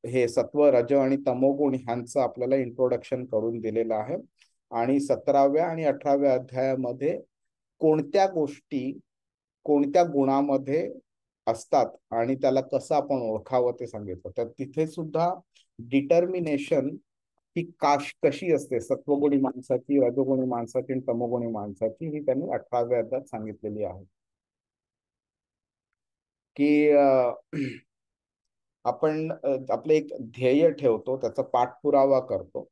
हे सत्व, रज आणि तमोगुण ह्यांचं आपल्याला इंट्रोडक्शन करून दिलेलं आहे. आणि 17व्या आणि 18व्या अध्यायामध्ये कोणत्या गोष्टी कोणत्या गुणामध्ये असतात आणि त्याला कसं आपण ओळखावं ते सांगितलं. तर तिथे सुद्धा डिटर्मिनेशन ही कशी असते, सत्वगुणी माणसाची, रजोगुणी माणसाची आणि तमोगुणी माणसाची, ही त्यांनी 18व्या अध्यायात सांगितलेली आहे. की आपण आपलं एक ध्येय ठेवतो, त्याचा पाठपुरावा करतो,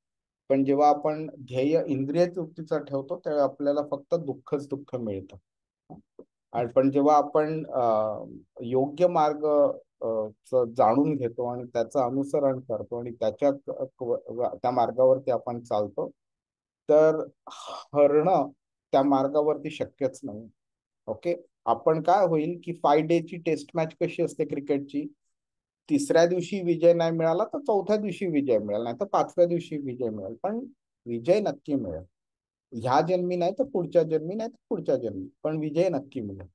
पण जेव्हा आपण ध्येय इंद्रिय तृप्तीचा ठेवतो तेव्हा आपल्याला फक्त दुःखच दुःख मिळतं. आणि पण जेव्हा आपण योग्य मार्ग जाणून घेतो आणि त्याचं अनुसरण करतो आणि त्या मार्गावरती आपण चालतो, तर हरणं त्या मार्गावरती शक्यच नाही. ओके. आपण काय होईल की 5 डेची टेस्ट मॅच कशी असते क्रिकेटची, तिसऱ्या दिवशी विजय नाही मिळाला तर चौथ्या दिवशी विजय मिळेल, नाही तर 5व्या दिवशी विजय मिळेल, पण विजय नक्की मिळेल. ह्या जन्मी नाही तर पुढच्या जन्मी, नाही तर पुढच्या जन्मी, पण विजय नक्की मिळेल.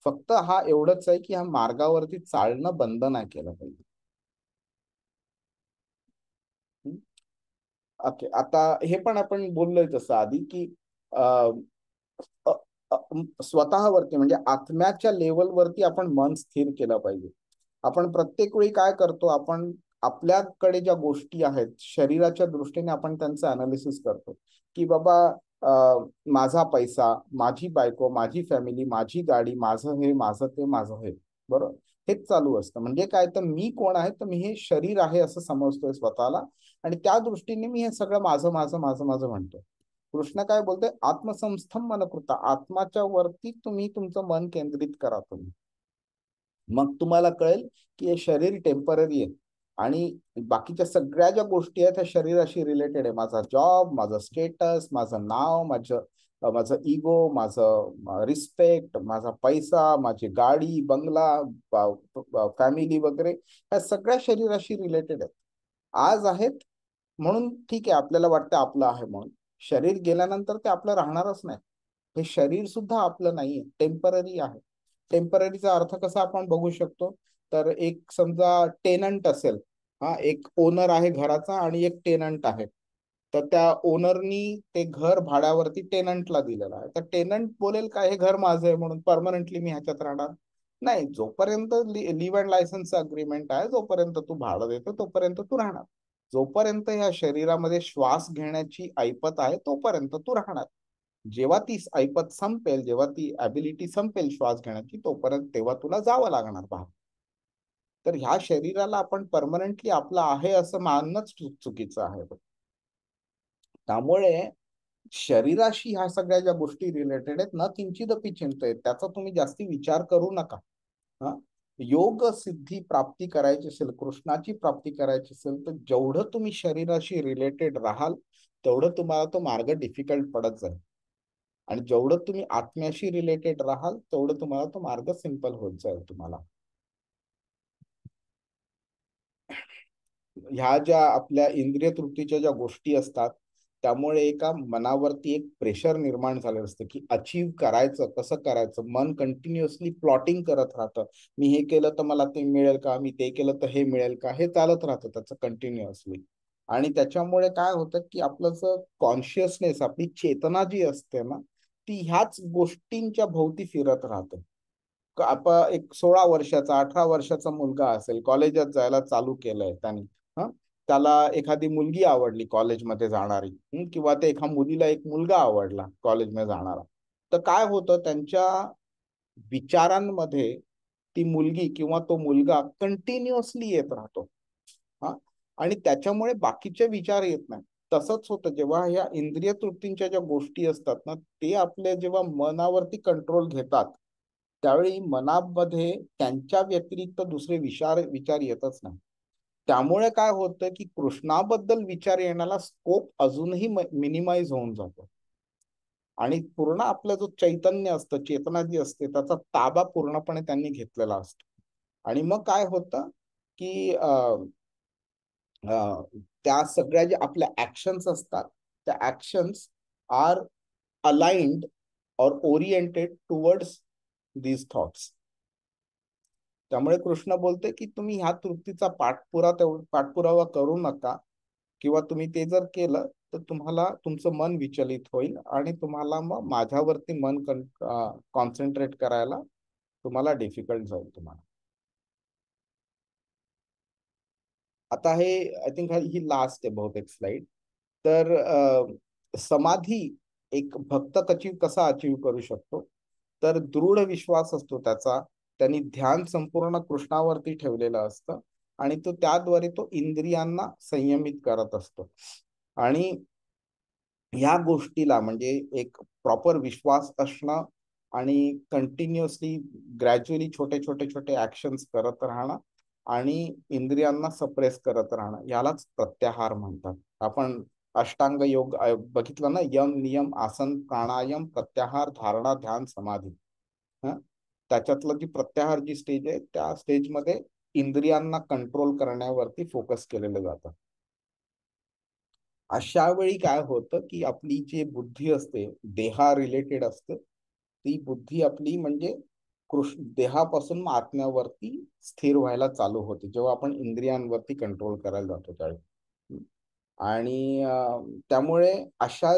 फक्त हा एवढंच आहे की ह्या मार्गावरती चालणं बंद नाही केलं पाहिजे. ओके. आता हे पण आपण बोललोय तसं आधी की अ, अ, स्वतःवरती म्हणजे आत्म्याच्या लेवलवरती आपण मन स्थिर केलं पाहिजे. आपण प्रत्येक वेळी काय करतो, आपण आपल्याकडे ज्या गोष्टी आहेत शरीराच्या दृष्टीने आपण त्यांचं अनालिसिस करतो की बाबा माझा पैसा, माझी बायको, माझी फॅमिली, माझी गाडी, माझं हे, माझं ते, माझं हे, बरोबर. हेच चालू असतं. म्हणजे काय, तर मी कोण आहे, तर मी हे शरीर आहे असं समजतोय स्वतःला आणि त्या दृष्टीने मी हे सगळं माझं माझं माझं माझं म्हणतो. कृष्ण काय बोलतोय, आत्मसंस्थम मन कृता, आत्माच्या वरती तुम्ही तुमचं मन केंद्रित करा तुम्ही. मग तुम्हाला कळेल की हे शरीर टेम्पररी आहे आणि बाकीच्या सगळ्या ज्या गोष्टी आहेत त्या शरीराशी रिलेटेड आहे. माझा जॉब, माझं स्टेटस, माझं नाव, माझं इगो, माझं रिस्पेक्ट, माझा पैसा, माझी गाडी, बंगला, फॅमिली वगैरे, ह्या सगळ्या शरीराशी रिलेटेड आहेत. आज आहेत म्हणून ठीक आहे, आपल्याला वाटतं आपलं आहे म्हणून. शरीर गेल्यानंतर ते आपलं राहणारच नाही. हे शरीर सुद्धा आपलं नाहीये, टेम्पररी आहे. टेम्पररीचा अर्थ कसा आपण बघू शकतो, तर एक समजा टेनंट असेल, हा एक ओनर आहे घराचा आणि एक टेनंट आहे. तर त्या ओनरनी ते घर भाड्यावरती टेनंटला दिलेलं आहे. तर टेनंट बोलेल काय, हे घर माझं आहे म्हणून परमनंटली मी ह्याच्यात राहणार नाही. जोपर्यंत लिव्ह अँड लायसन्स अग्रीमेंट आहे, जोपर्यंत तू भाडं देतो तोपर्यंत तू राहणार. जोपर्यंत ह्या शरीरामध्ये श्वास घेण्याची ऐपत आहे तोपर्यंत तू राहणार. जेव्हा ती ऐपत संपेल, जेव्हा ती ॲबिलिटी संपेल श्वास घेण्याची, तोपर्यंत तेव्हा तुला जावं लागणार बाहेर. तर ह्या शरीराला आपण परमनंटली आपलं आहे असं मानणंच चुकीचं आहे. त्यामुळे शरीराशी ह्या सगळ्या ज्या गोष्टी रिलेटेड आहेत ना, किंचिदपि चिंतेत, त्याचा तुम्ही जास्ती विचार करू नका. हा, योग सिद्धी प्राप्ती करायची असेल, कृष्णाची प्राप्ती करायची असेल, तर जेवढं तुम्ही शरीराशी रिलेटेड राहाल तेवढं तुम्हाला तो मार्ग डिफिकल्ट पडत जाईल आणि जेवढं तुम्ही आत्म्याशी रिलेटेड राहाल तेवढं तुम्हाला तो मार्ग सिंपल होत जाईल तुम्हाला. ह्या ज्या आपल्या इंद्रिय तृप्तीच्या ज्या गोष्टी असतात त्यामुळे एका मनावरती एक प्रेशर निर्माण झालेलं असतं की अचीव करायचं, कसं करायचं. मन कंटिन्युअसली प्लॉटिंग करत राहतं. मी हे केलं तर मला ते मिळेल का, मी ते केलं तर हे मिळेल का, हे चालत राहतं त्याचं कंटिन्युअसली. आणि त्याच्यामुळे काय होतं की आपलं जो कॉन्शियसनेस, आपली चेतना जी असते ना, ती ह्याच गोष्टींच्या भोवती फिरत राहते. आपण एक 16 वर्षाचा 18 वर्षाचा मुलगा असेल, कॉलेजात जायला चालू केलंय त्याने, हा, त्याला एखादी मुलगी आवडली कॉलेजमध्ये जाणारी, किंवा ते एका मुलीला एक मुलगा आवडला कॉलेजमध्ये जाणारा, तर काय होतं त्यांच्या विचारांमध्ये ती मुलगी किंवा तो मुलगा कंटिन्युअसली येत राहतो. हा, आणि त्याच्यामुळे बाकीचे विचार येत नाही. तसंच होतं जेव्हा ह्या इंद्रिय तृप्तींच्या ज्या गोष्टी असतात ना, ते आपले जेव्हा मनावरती कंट्रोल घेतात त्यावेळी मनामध्ये त्यांच्या व्यतिरिक्त दुसरे विचार येतच नाही. त्यामुळे काय होतं की कृष्णाबद्दल विचार येण्याला स्कोप अजूनही मिनिमाइज होऊन जातो आणि पूर्ण आपलं जो चैतन्य असतं, चेतना जी असते, त्याचा ताबा पूर्णपणे त्यांनी घेतलेला असतो. आणि मग काय होतं की त्या सगळ्या ज्या आपल्या ऍक्शन्स असतात, त्या ऍक्शन्स आर अलाइंड और ओरिएंटेड टुवर्ड्स दीज थॉट्स. त्यामुळे कृष्ण बोलते की तुम्ही ह्या तृप्तीचा पाठपुरावा करू नका, किंवा तुम्ही ते जर केलं तर तुम्हाला तुमचं मन विचलित होईल आणि तुम्हाला मग माझ्यावरती मन कॉन्सन्ट्रेट करायला तुम्हाला डिफिकल्ट जाईल तुम्हाला. आता हे आय थिंक ही लास्ट आहे बहुतेक स्लाइड. तर समाधी एक भक्त कसा अचीव करू शकतो, तर दृढ विश्वास असतो त्याचा. त्यांनी ध्यान संपूर्ण कृष्णावरती ठेवलेलं असतं आणि तो त्याद्वारे तो इंद्रियांना संयमित करत असतो. आणि ह्या गोष्टीला म्हणजे एक प्रॉपर विश्वास असणं आणि कंटिन्युअसली ग्रॅज्युअली छोटे छोटे छोटे ऍक्शन्स करत राहणं आणि इंद्रियांना सप्रेस करत राहणं, यालाच प्रत्याहार म्हणतात. आपण अष्टांग योग बघितलं ना, यम नियम आसन प्राणायाम प्रत्याहार धारणा ध्यान समाधी. त्याच्यातलं जी प्रत्याहार जी स्टेज आहे, त्या स्टेजमध्ये इंद्रियांना कंट्रोल करण्यावरती फोकस केलेलं जातं. अशा वेळी काय होतं की आपली जी बुद्धी असते देहा रिलेटेड असते, ती बुद्धी आपली म्हणजे देहापासून आत्म्यावरती स्थिर व्हायला चालू होते जेव्हा आपण इंद्रियांवरती कंट्रोल करायला जातो त्यावेळी. आणि त्यामुळे अशा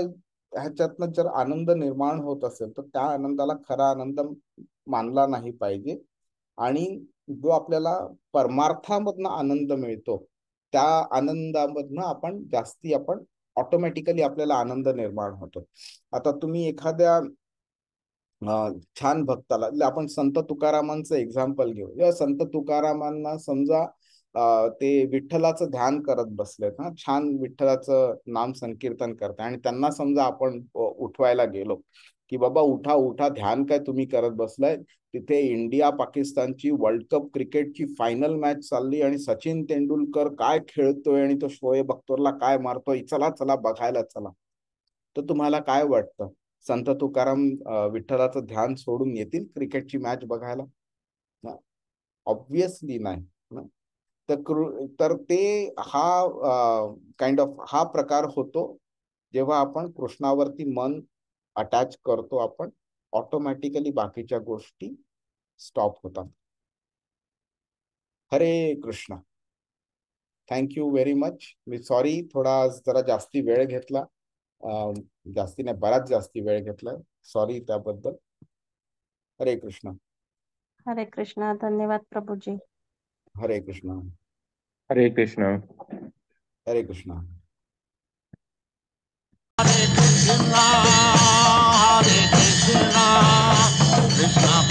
ह्याच्यातनं जर आनंद निर्माण होत असेल तर त्या आनंदाला खरा आनंद मानला नाही पाहिजे. आणि जो आपल्याला परमार्थामधनं आनंद मिळतो त्या आनंदामधनं आपण ऑटोमॅटिकली आपल्याला आनंद निर्माण होतो. आता तुम्ही एखाद्या छान भक्ताला, आपण संत तुकारामांचं एक्झाम्पल घेऊ. या संत तुकारामांना समजा ते विठ्ठलाचं ध्यान करत बसलेत, छान विठ्ठलाचं नाम संकीर्तन करतात आणि त्यांना समजा आपण उठवायला गेलो की बाबा उठा उठा, ध्यान काय तुम्ही करत बसलाय, तिथे इंडिया पाकिस्तानची वर्ल्ड कप क्रिकेटची फायनल मॅच चालली आणि सचिन तेंडुलकर काय खेळतोय आणि तो शोएब अख्तरला काय मारतोय, चला चला बघायला चला. तर तुम्हाला काय वाटतं, संत तुकाराम विठ्ठलाचं ध्यान सोडून येतील क्रिकेटची मॅच बघायला? ऑब्विसली नाही. तर ते काइंड ऑफ हा प्रकार होतो जेव्हा आपण कृष्णावरती मन अटॅच करतो, आपण ऑटोमॅटिकली बाकीच्या गोष्टी स्टॉप होतात. Hare Krishna. Thank you very much. मी सॉरी थोडा जरा जास्ती वेळ घेतला, जास्ती नाही बराच जास्ती वेळ घेतला, सॉरी त्याबद्दल. हरे कृष्ण. हरे कृष्णा. धन्यवाद प्रभूजी. हरे कृष्ण. हरे कृष्ण. हरे कृष्ण. Hare Krishna, Krishna